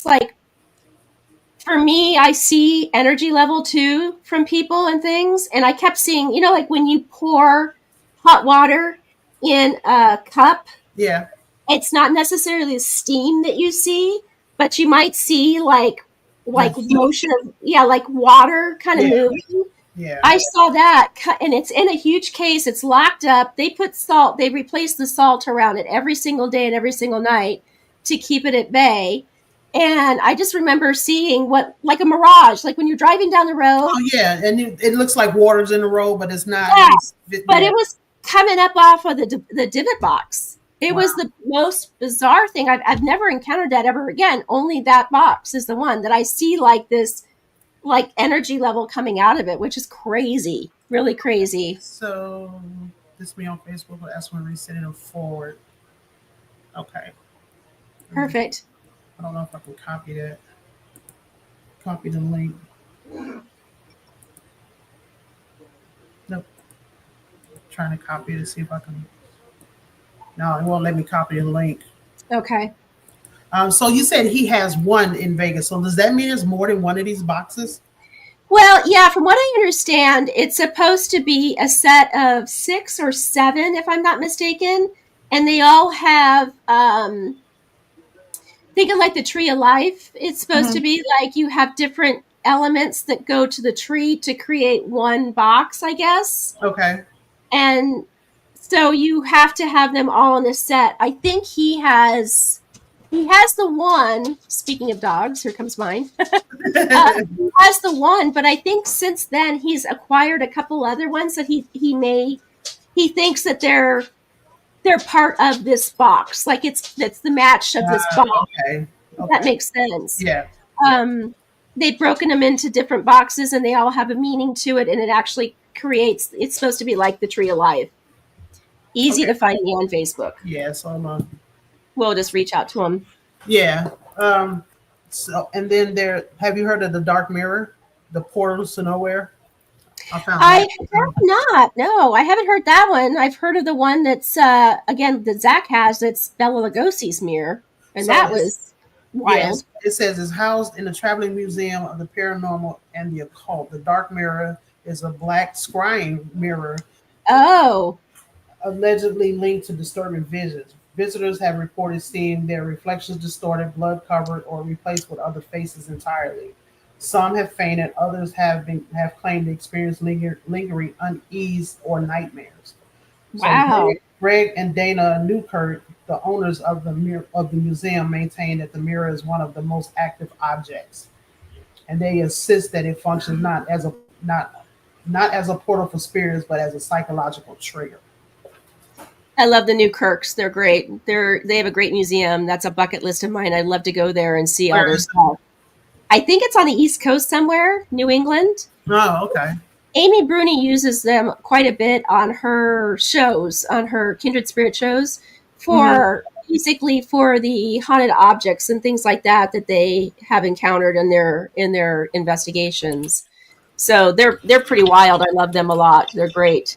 like, for me, I see energy level too from people and things. And I kept seeing, like when you pour hot water in a cup, Yeah. it's not necessarily the steam that you see, but you might see like The heat. motion of, yeah, like water kind of Yeah. moving. Yeah. I saw that, and it's in a huge case. It's locked up. They put salt. They replace the salt around it every single day and every single night to keep it at bay. And I just remember seeing what, like a mirage, like when you're driving down the road. Oh yeah. And it looks like water's in the road, but it's not. Yeah, but Yeah. it was coming up off of the divot box. It Wow. was the most bizarre thing. I've never encountered that ever again. Only that box is the one that I see like this, like energy level coming out of it, which is crazy, really crazy. So this me on Facebook. That's when resetting them forward. Okay. Perfect. I don't know if I can copy that. Copy the link. Nope. Trying to copy it to see if I can. No, it won't let me copy the link. Okay. So you said he has one in Vegas. So does that mean there's more than one of these boxes? Well, yeah, from what I understand, it's supposed to be a set of 6 or 7, if I'm not mistaken. And they all have, think of like the tree of life. It's supposed Hmm. to be like you have different elements that go to the tree to create one box, I guess. Okay. And so you have to have them all in a set. I think he has the one. Speaking of dogs, here comes mine. He has the one, but I think since then he's acquired a couple other ones that he thinks that they're part of this box. Like it's the match of this box. Okay. If that Okay. makes sense. Yeah. Yeah. Um, they've broken them into different boxes, and they all have a meaning to it, and it actually creates. It's supposed to be like the tree of life. Easy Okay. to find me on Facebook. Yeah. So I'm We'll just reach out to them. yeah. So and then there. Have you heard of the Dark Mirror, the portals to nowhere? I found I that. have not. No, I haven't heard that one. I've heard of the one that's again that Zach has. That's Bela Lugosi's mirror, and So that it's was yes. wild. It says it's housed in the Traveling Museum of the Paranormal and the Occult. The Dark Mirror is a black scrying mirror Oh, allegedly linked to disturbing visions. Visitors have reported seeing their reflections distorted, blood covered, or replaced with other faces entirely. Some have fainted, others have claimed to experience lingering unease or nightmares. So wow. Greg and Dana Newkirk, the owners of the museum, maintain that the mirror is one of the most active objects, and they insist that it functions not as a portal for spirits, but as a psychological trigger. I love the new Kirks. They're great. They have a great museum. That's a bucket list of mine. I'd love to go there and see all Where their is stuff. I think it's on the East Coast somewhere, New England. Oh, okay. Amy Bruni uses them quite a bit on her shows, on her Kindred Spirit shows, Hmm. for basically for the haunted objects and things like that that they have encountered in their investigations. So they're pretty wild. I love them a lot. They're great.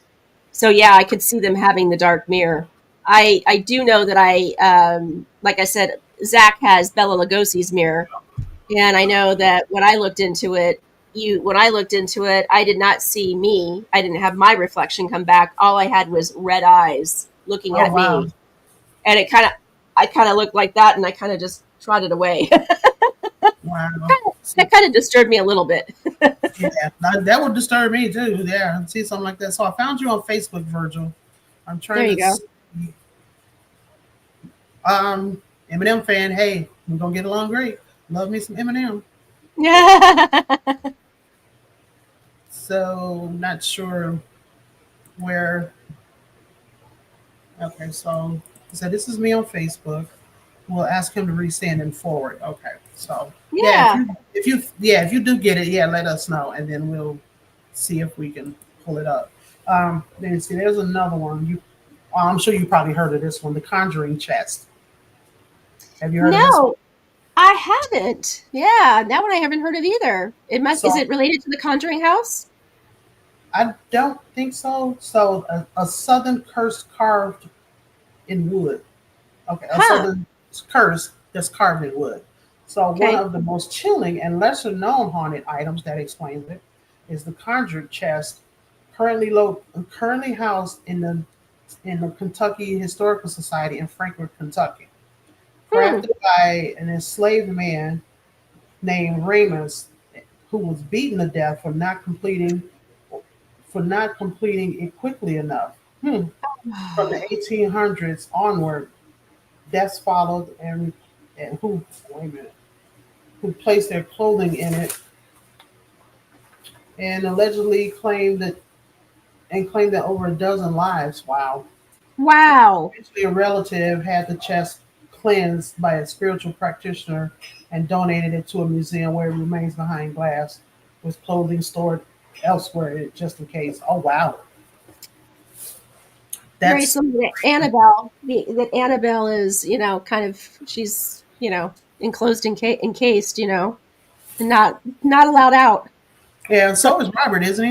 So yeah, I could see them having the dark mirror. I do know that like I said, Zach has Bella Lugosi's mirror, and I know that when I looked into it, I did not see me. I didn't have my reflection come back. All I had was red eyes looking Oh, at wow. me, and I kind of looked like that, and I kind of just trotted away. Wow. See, That kind of disturbed me a little bit. yeah, that would disturb me too. Yeah, see something like that. So I found you on Facebook, Virgil. I'm There trying you to go. see. Um, Eminem fan. Hey, we're gonna get along great. Love me some Eminem. Yeah. So not sure where. Okay, so this is me on Facebook. We'll ask him to resend and forward. Okay, so yeah, Yeah. if you do get it, yeah, let us know, and then we'll see if we can pull it up. Let me see. There's another one. I'm sure you probably heard of this one, the Conjuring Chest. Have you heard of this one? No, I haven't. Yeah, that one I haven't heard of either. Is So it related to the Conjuring House? I don't think so. So a southern curse carved in wood. Okay, a Huh. southern curse that's carved in wood. So one Okay. of the most chilling and lesser known haunted items that explains it is the conjured chest, currently housed in the Kentucky Historical Society in Frankfort, Kentucky. Hmm. Crafted by an enslaved man named Ramus, who was beaten to death for not completing it quickly enough. From the 1800s onward, deaths followed, and who wait a minute who placed their clothing in it and allegedly claimed that over a dozen lives. Wow. Wow. Eventually, a relative had the chest cleansed by a spiritual practitioner and donated it to a museum where it remains behind glass, with clothing stored elsewhere just in case. Oh wow, Very that's similar to Annabelle. That Annabelle is, kind of she's, enclosed encased, and not allowed out. yeah. So So is Robert, isn't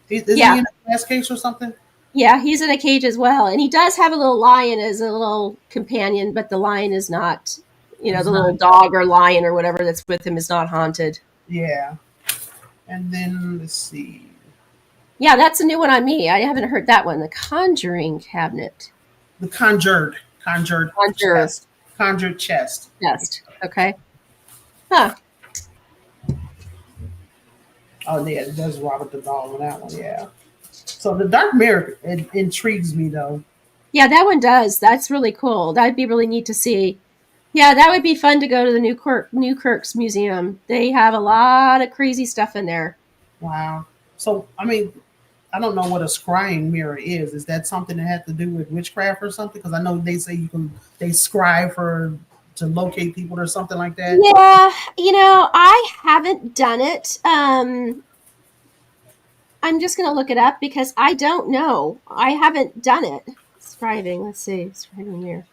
he? Isn't he yeah, in a glass case or something? yeah, he's in a cage as well, and he does have a little lion as a little companion, but the lion is not, It's the not. little dog or lion or whatever that's with him is not haunted. Yeah. And then let's see, Yeah, that's a new one on me. I haven't heard that one. The Conjuring Cabinet. the conjured Conjure chest, conjured chest. Nest. Okay. Huh. Oh yeah, there's Robert the dog on that one. Yeah. So the Dark Mirror it intrigues me though. Yeah, that one does. That's really cool. That'd be really neat to see. Yeah, that would be fun to go to the Newkirk's Museum. They have a lot of crazy stuff in there. Wow. So I mean, I don't know what a scrying mirror is. Is that something that had to do with witchcraft or something? Because I know they say they scry for to locate people or something like that. Yeah, I haven't done it. I'm just gonna look it up because I don't know. I haven't done it. Scribing. Let's see. Scribing here.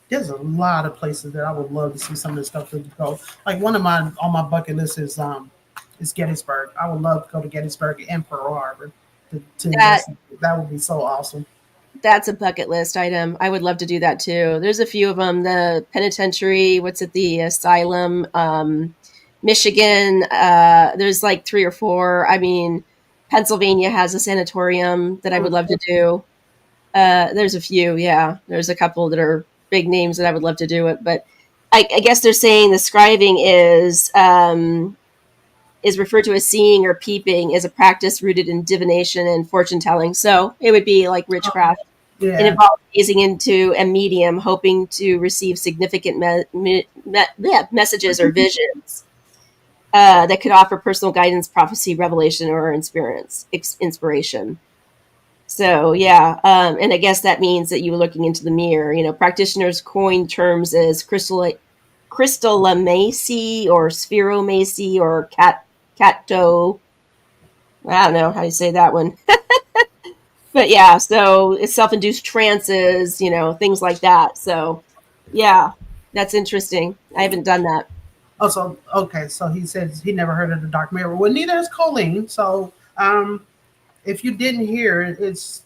There's a lot of places that I would love to see some of this stuff to go. Like one of my on my bucket list is Gettysburg. I would love to go to Gettysburg and Pearl Harbor to That investigate. That would be so awesome. that's a bucket list item. I would love to do that too. There's a few of them. The penitentiary. What's it? The asylum. Michigan. There's like three or four. I mean, Pennsylvania has a sanatorium that I would love to do. There's a few. Yeah, there's a couple that are big names that I would love to do it. But I guess they're saying the scribing is referred to as seeing or peeping is a practice rooted in divination and fortune telling. So it would be like witchcraft. It Yeah. involves gazing into a medium, hoping to receive significant messages or visions that could offer personal guidance, prophecy, revelation, or inspiration. So yeah, and I guess that means that you were looking into the mirror. Practitioners coin terms as Crystal Macy or Sphero Macy or Catto. I don't know how you say that one. But yeah, so it's self-induced trances, things like that. So yeah, that's interesting. I haven't done that. Oh, so okay. So he says he never heard of the Dark Mirror. Well, neither has Colleen. So if you didn't hear it, it's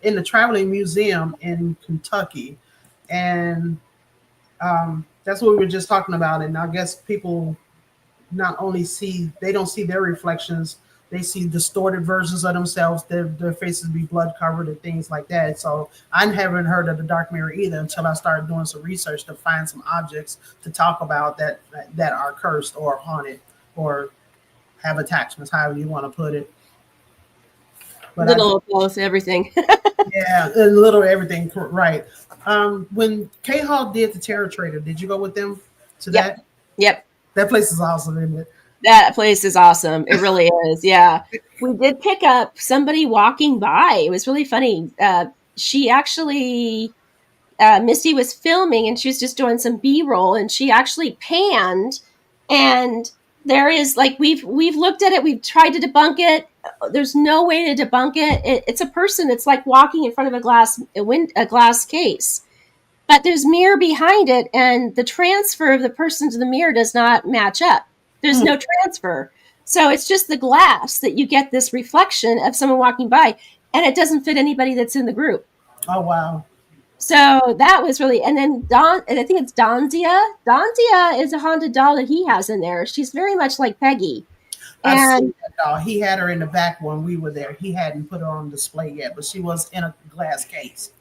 in the Traveling Museum in Kentucky, and that's what we were just talking about. And I guess people not only they don't see their reflections, they see distorted versions of themselves. Their faces be blood covered and things like that. So I haven't heard of the dark mirror either until I started doing some research to find some objects to talk about that are cursed or haunted or have attachments, however you want to put it. But Little of both, everything. yeah, a little everything, right. When K Hall did the Terror Trader, did you go with them to Yep. that? Yep. That place is awesome, isn't it? That place is awesome. It really is. Yeah. We did pick up somebody walking by. It was really funny. She actually, Misty was filming and she was just doing some B-roll and she actually panned and there is like we've looked at it, we've tried to debunk it. There's no way to debunk it. It's a person. It's like walking in front of a glass case, but there's mirror behind it, and the transfer of the person to the mirror does not match up. There's no transfer. So it's just the glass that you get this reflection of someone walking by, and it doesn't fit anybody that's in the group. Oh wow. So that was really, and then and I think it's Donzia. Donzia is a haunted doll that he has in there. She's very much like Peggy. I And see that doll. He had her in the back when we were there. He hadn't put her on display yet, but she was in a glass case.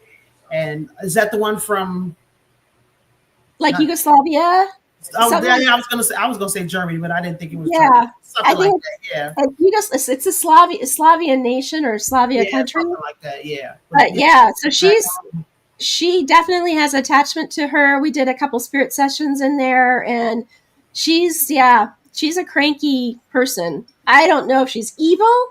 And is that the one from like Yugoslavia? Oh yeah, I was gonna say Germany, but I didn't think it was Yeah, Germany. Something I like think that, it's a Slavian nation or Slavia yeah, country. something like that, yeah. But yeah, so she definitely has attachment to her. We did a couple spirit sessions in there, and she's a cranky person. I don't know if she's evil.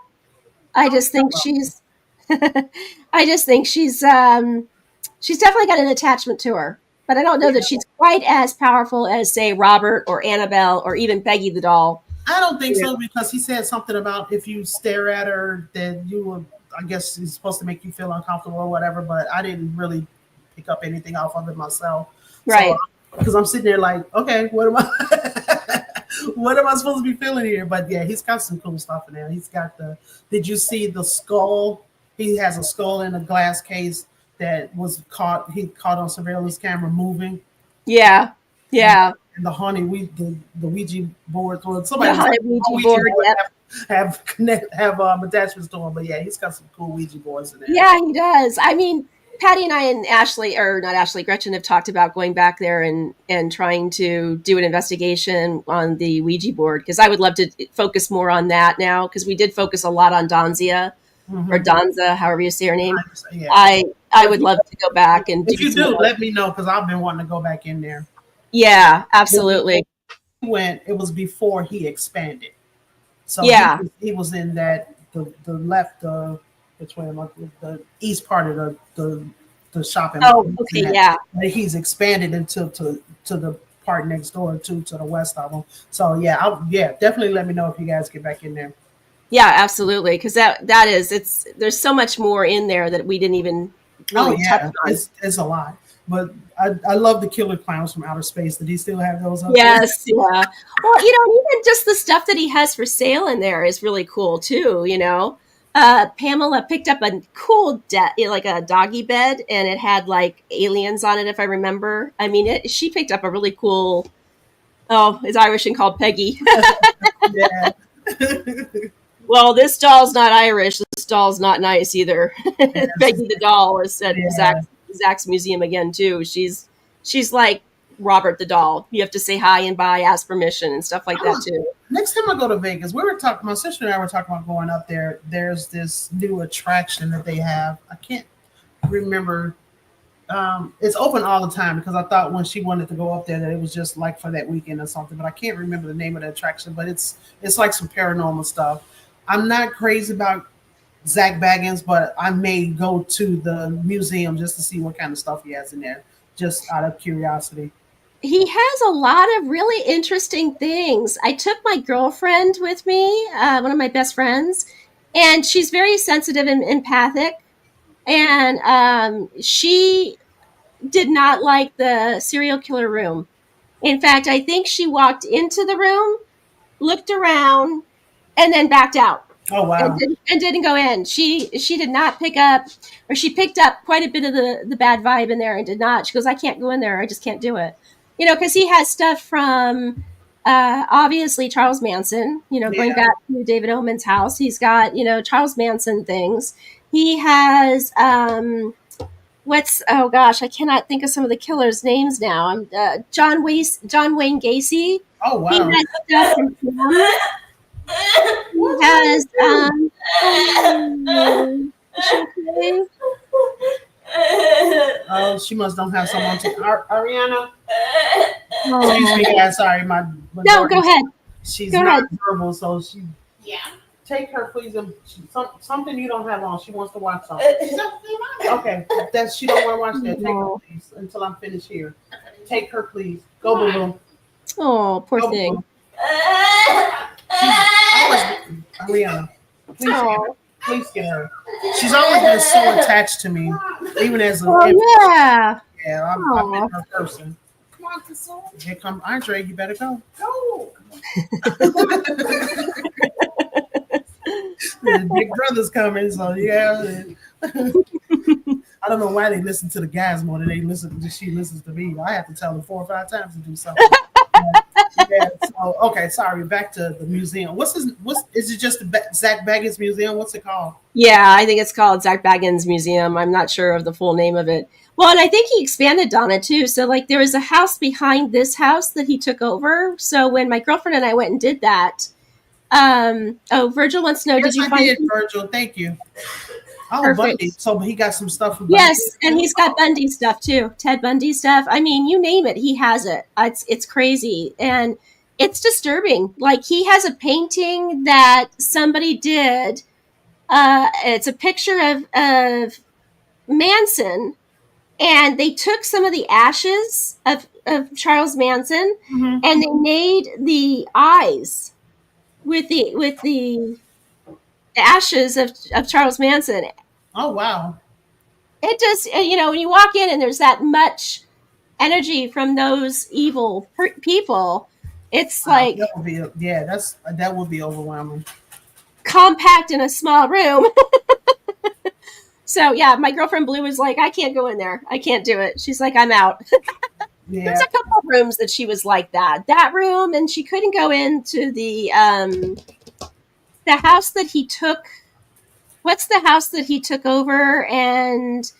I just think she's I just think she's definitely got an attachment to her. But I don't know that she's quite as powerful as, say, Robert or Annabelle or even Peggy the doll. I don't think Yeah. so because he said something about if you stare at her, that you will. I guess it's supposed to make you feel uncomfortable or whatever. But I didn't really pick up anything off of it myself. Right. So, because I'm sitting there like, okay, what am I? What am I supposed to be feeling here? But yeah, he's got some cool stuff in there. He's got the. Did you see the skull? He has a skull in a glass case that was caught. He caught on surveillance camera moving. Yeah. Yeah. And the the Ouija board, or somebody The haunted Ouija board, yep. have attachments to them. But yeah, he's got some cool Ouija boards in there. Yeah, he does. I mean, Patty and I and Ashley, or not Ashley, Gretchen have talked about going back there and trying to do an investigation on the Ouija board because I would love to focus more on that now because we did focus a lot on Donzia or Donza, however you say her name. Yeah. I would love to go back and if you do, let me know because I've been wanting to go back in there. Yeah, absolutely. It was before he expanded. So yeah, he was in that the left between the east part of the shopping. Oh, okay, yeah. He's expanded into to the part next door to the west of them. So yeah, definitely let me know if you guys get back in there. Yeah, absolutely, because that is there's so much more in there that we didn't even really touch on. It's a lot. But I love the killer clowns from outer space. Did he still have those up Yes, there? Yeah. Well, even just the stuff that he has for sale in there is really cool too. Pamela picked up a cool like a doggy bed, and it had like aliens on it, if I remember. I mean, she picked up a really cool. Oh, it's Irish and called Peggy. Yeah. Well, this doll's not Irish. This doll's not nice either. Yes. Peggy the doll is at Zach's museum again too. She's like Robert the doll. You have to say hi and bye, ask permission and stuff like that too. Next time I go to Vegas, my sister and I were talking about going up there. There's this new attraction that they have. I can't remember. It's open all the time because I thought when she wanted to go up there that it was just like for that weekend or something, but I can't remember the name of the attraction, but it's like some paranormal stuff. I'm not crazy about Zach Baggins, but I may go to the museum just to see what kind of stuff he has in there, just out of curiosity. he has a lot of really interesting things. I took my girlfriend with me, one of my best friends, and she's very sensitive and empathic. And she did not like the serial killer room. In fact, I think she walked into the room, looked around, and then backed out Oh and wow. didn't go in. She did not pick up, or she picked up quite a bit of the bad vibe in there and did not. She goes, I can't go in there. I just can't do it. Because he has stuff from obviously Charles Manson. Going Yeah. back to David Omen's house, he's got Charles Manson things. He has what's oh gosh, I cannot think of some of the killers' names now. I'm John Wayne Gacy. Oh He wow. has stuff from him. He What's wrong has with you? oh, is she okay? Oh, she must don't have someone to Ariana. Excuse Oh me, guys. Sorry, my no, go daughter. ahead. She's Go ahead. not verbal, so she. Yeah. Take her, please. And something you don't have on. She wants to watch something. Okay, that she don't want to watch that. Take her, Oh, please, until I'm finished here. Take her, please. Go, boo boo. oh, poor Go, boo thing. boo. She's always Ariana. Please get her. Oh, Please get her. She's always been so attached to me, even as a oh infant. yeah. Yeah, I've been Oh, her person. Here comes Andre. You better go. Go. The big brother's coming, so yeah. I don't know why they listen to the guys more than she listens to me. I have to tell her 4 or 5 times to do something. Yeah. So okay, sorry. Back to the museum. What's is it just the Zach Baggins Museum? What's it called? yeah. I think it's called Zach Baggins Museum. I'm not sure of the full name of it. Well, and I think he expanded on it too. So, like, there was a house behind this house that he took over. So, when my girlfriend and I went and did that, oh, Virgil wants to know, Yes, did you I find did, Virgil. Thank you. Oh, Bundy. perfect? So he got some stuff from Bundy. Yes, and he's got Bundy stuff too. Ted Bundy stuff. I mean, you name it, he has it. It's crazy and it's disturbing. Like, he has a painting that somebody did. It's a picture of Manson, and they took some of the ashes of Charles Manson, Mm-hmm. and they made the eyes with the ashes of Charles Manson. Oh wow. It just, when you walk in and there's that much energy from those evil people, it's Wow. like That would be overwhelming. compact in a small room. So yeah, my girlfriend Blue was like, I can't go in there, I can't do it. She's like, I'm out. There's Yeah. a couple of rooms that she was like that room, and she couldn't go into the house that he took. What's the house that he took over and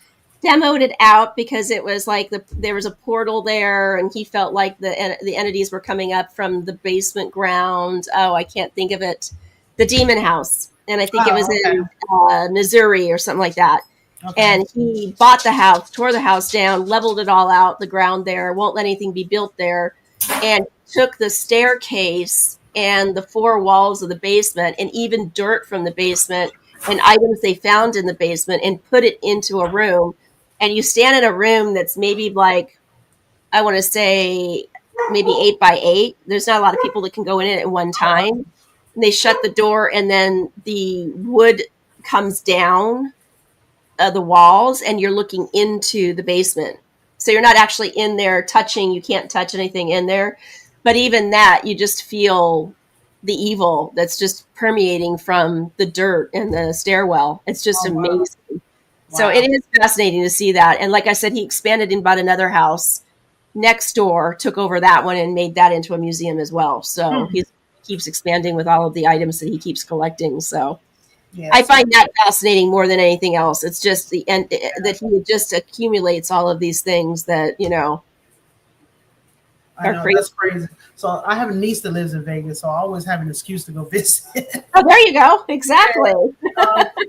demoed it out because it was like there was a portal there, and he felt like the entities were coming up from the basement ground. Oh, I can't think of it. The Demon House, and I think it was Oh, okay. in Missouri or something like that. Okay. And he bought the house, tore the house down, leveled it all out, the ground there, won't let anything be built there, and took the staircase and the four walls of the basement and even dirt from the basement and items they found in the basement and put it into a room. And you stand in a room that's maybe like, I want to say, maybe 8 by 8. There's not a lot of people that can go in it at one time. And they shut the door, and then the wood comes down the walls, and you're looking into the basement. So you're not actually in there touching. You can't touch anything in there. But even that, you just feel the evil that's just permeating from the dirt and the stairwell. It's just Oh wow. amazing. So it Wow. is fascinating to see that. And like I said, he expanded and bought another house next door, took over that one, and made that into a museum as well. So Hmm. he keeps expanding with all of the items that he keeps collecting. So Yeah. I So find that fascinating more than anything else. It's just the end that he just accumulates all of these things that I are know crazy. that's crazy. So I have a niece that lives in Vegas, so I always have an excuse to go visit. Oh, there you go. Exactly.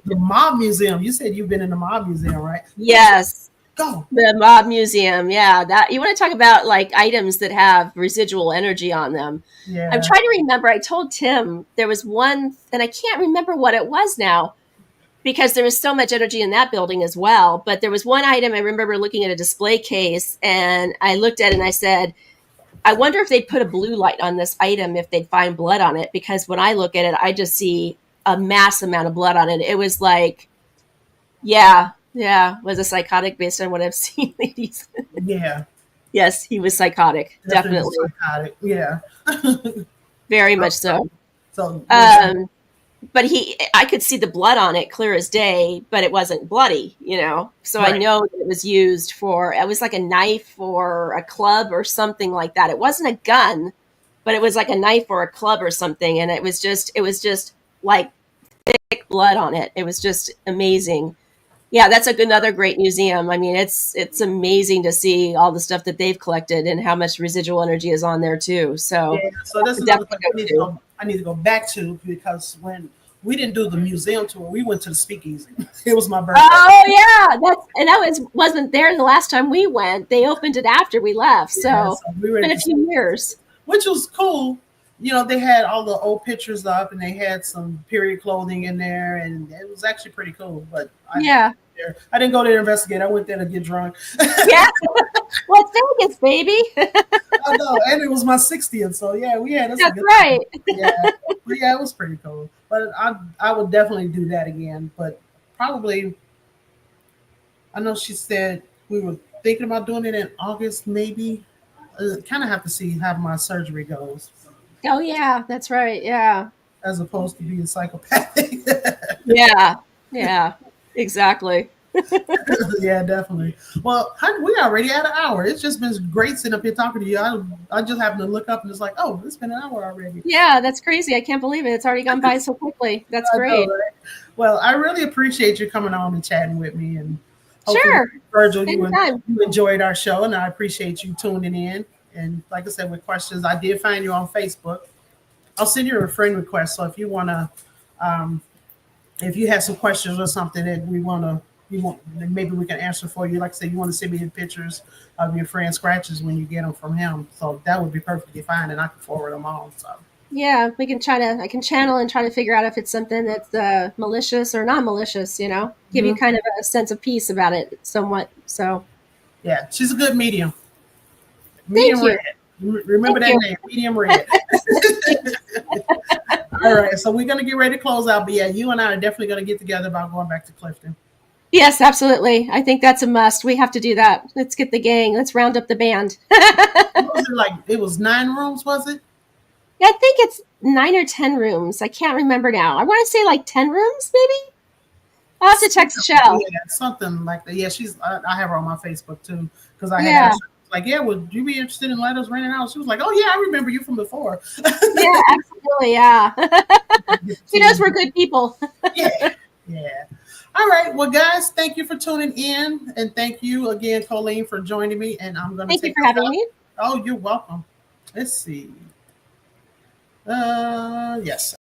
The Mob Museum. You said you've been in the Mob Museum, right? Yes. Go. The Mob Museum. Yeah. That you want to talk about like items that have residual energy on them. I'm Yeah. trying to remember. I told Tim there was one, and I can't remember what it was now because there was so much energy in that building as well. But there was one item I remember looking at a display case, and I looked at it and I said, I wonder if they'd put a blue light on this item if they'd find blood on it, because when I look at it, I just see a mass amount of blood on it. It was like, yeah, was a psychotic based on what I've seen, ladies. Yeah, Yes, he was psychotic, definitely definitely, psychotic. Yeah. very much so. So yes, Um, but I could see the blood on it clear as day, but it wasn't bloody, So I right. know that it was used for, it was like a knife or a club or something like that. It wasn't a gun, but it was like a knife or a club or something. And it was just like thick blood on it. It was just amazing. Yeah, that's another great museum. I mean, it's amazing to see all the stuff that they've collected and how much residual energy is on there too. So Yeah. So that's I another definitely place go to. I need to go back to because when we didn't do the museum tour, we went to the speakeasy. It was my birthday. Oh yeah, that wasn't there the last time we went. They opened it after we left, Yeah. so So we were it's at been a the few years. which was cool. They had all the old pictures up and they had some period clothing in there, and it was actually pretty cool. But Yeah, I didn't go there to investigate. I went there to get drunk. yeah. Well, it's Vegas, baby. I know, and it was my 60th, so yeah, we had us a That's good time. right. Yeah, but yeah, it was pretty cool. But I would definitely do that again. But probably, I know she said we were thinking about doing it in August, maybe. Kind of have to see how my surgery goes, Oh yeah, that's right. Yeah, as opposed to being psychopathic. yeah, yeah. Exactly. Yeah, definitely. Well, honey, we already at an hour. It's just been great sitting up here talking to you. I just happened to look up and it's like, oh, it's been an hour already. Yeah, that's crazy. I can't believe it. It's already gone by so quickly. That's I know, great. right? Well, I really appreciate you coming on and chatting with me, and hopefully, Sure. Virgil, Anytime. you enjoyed our show, and I appreciate you tuning in. And like I said, with questions, I did find you on Facebook. I'll send you a friend request. So if you want to, um, if you have some questions or something that maybe we can answer for you. Like I said, you want to send me the pictures of your friend scratches when you get them from him. So that would be perfectly fine, and I can forward them on. So. Yeah, I can channel and try to figure out if it's something that's malicious or non malicious, give you Mhm. kind of a sense of peace about it somewhat. So Yeah, she's a good medium. thank Medium red. you. Remember Thank that you. name, medium red. All right, so we're gonna get ready to close out. But yeah, you and I are definitely gonna get together about going back to Clifton. Yes, absolutely. I think that's a must. We have to do that. Let's get the gang. Let's round up the band. What was it like? It was 9 rooms, was it? Yeah, I think it's 9 or 10 rooms. I can't remember now. I want to say like 10 rooms, maybe. I'll have to text Shell. Yeah, something like that. Yeah, I have her on my Facebook too because I had Yeah, asked her, like, yeah, would you be interested in let us rent it out? She was like, oh yeah, I remember you from before. yeah, absolutely. Yeah. She knows we're good people. Yeah, yeah. All right, well, guys, thank you for tuning in, and thank you again, Colleen, for joining me. And I'm gonna Thank you take for us having out. me. Oh, you're welcome. Let's see. Yes.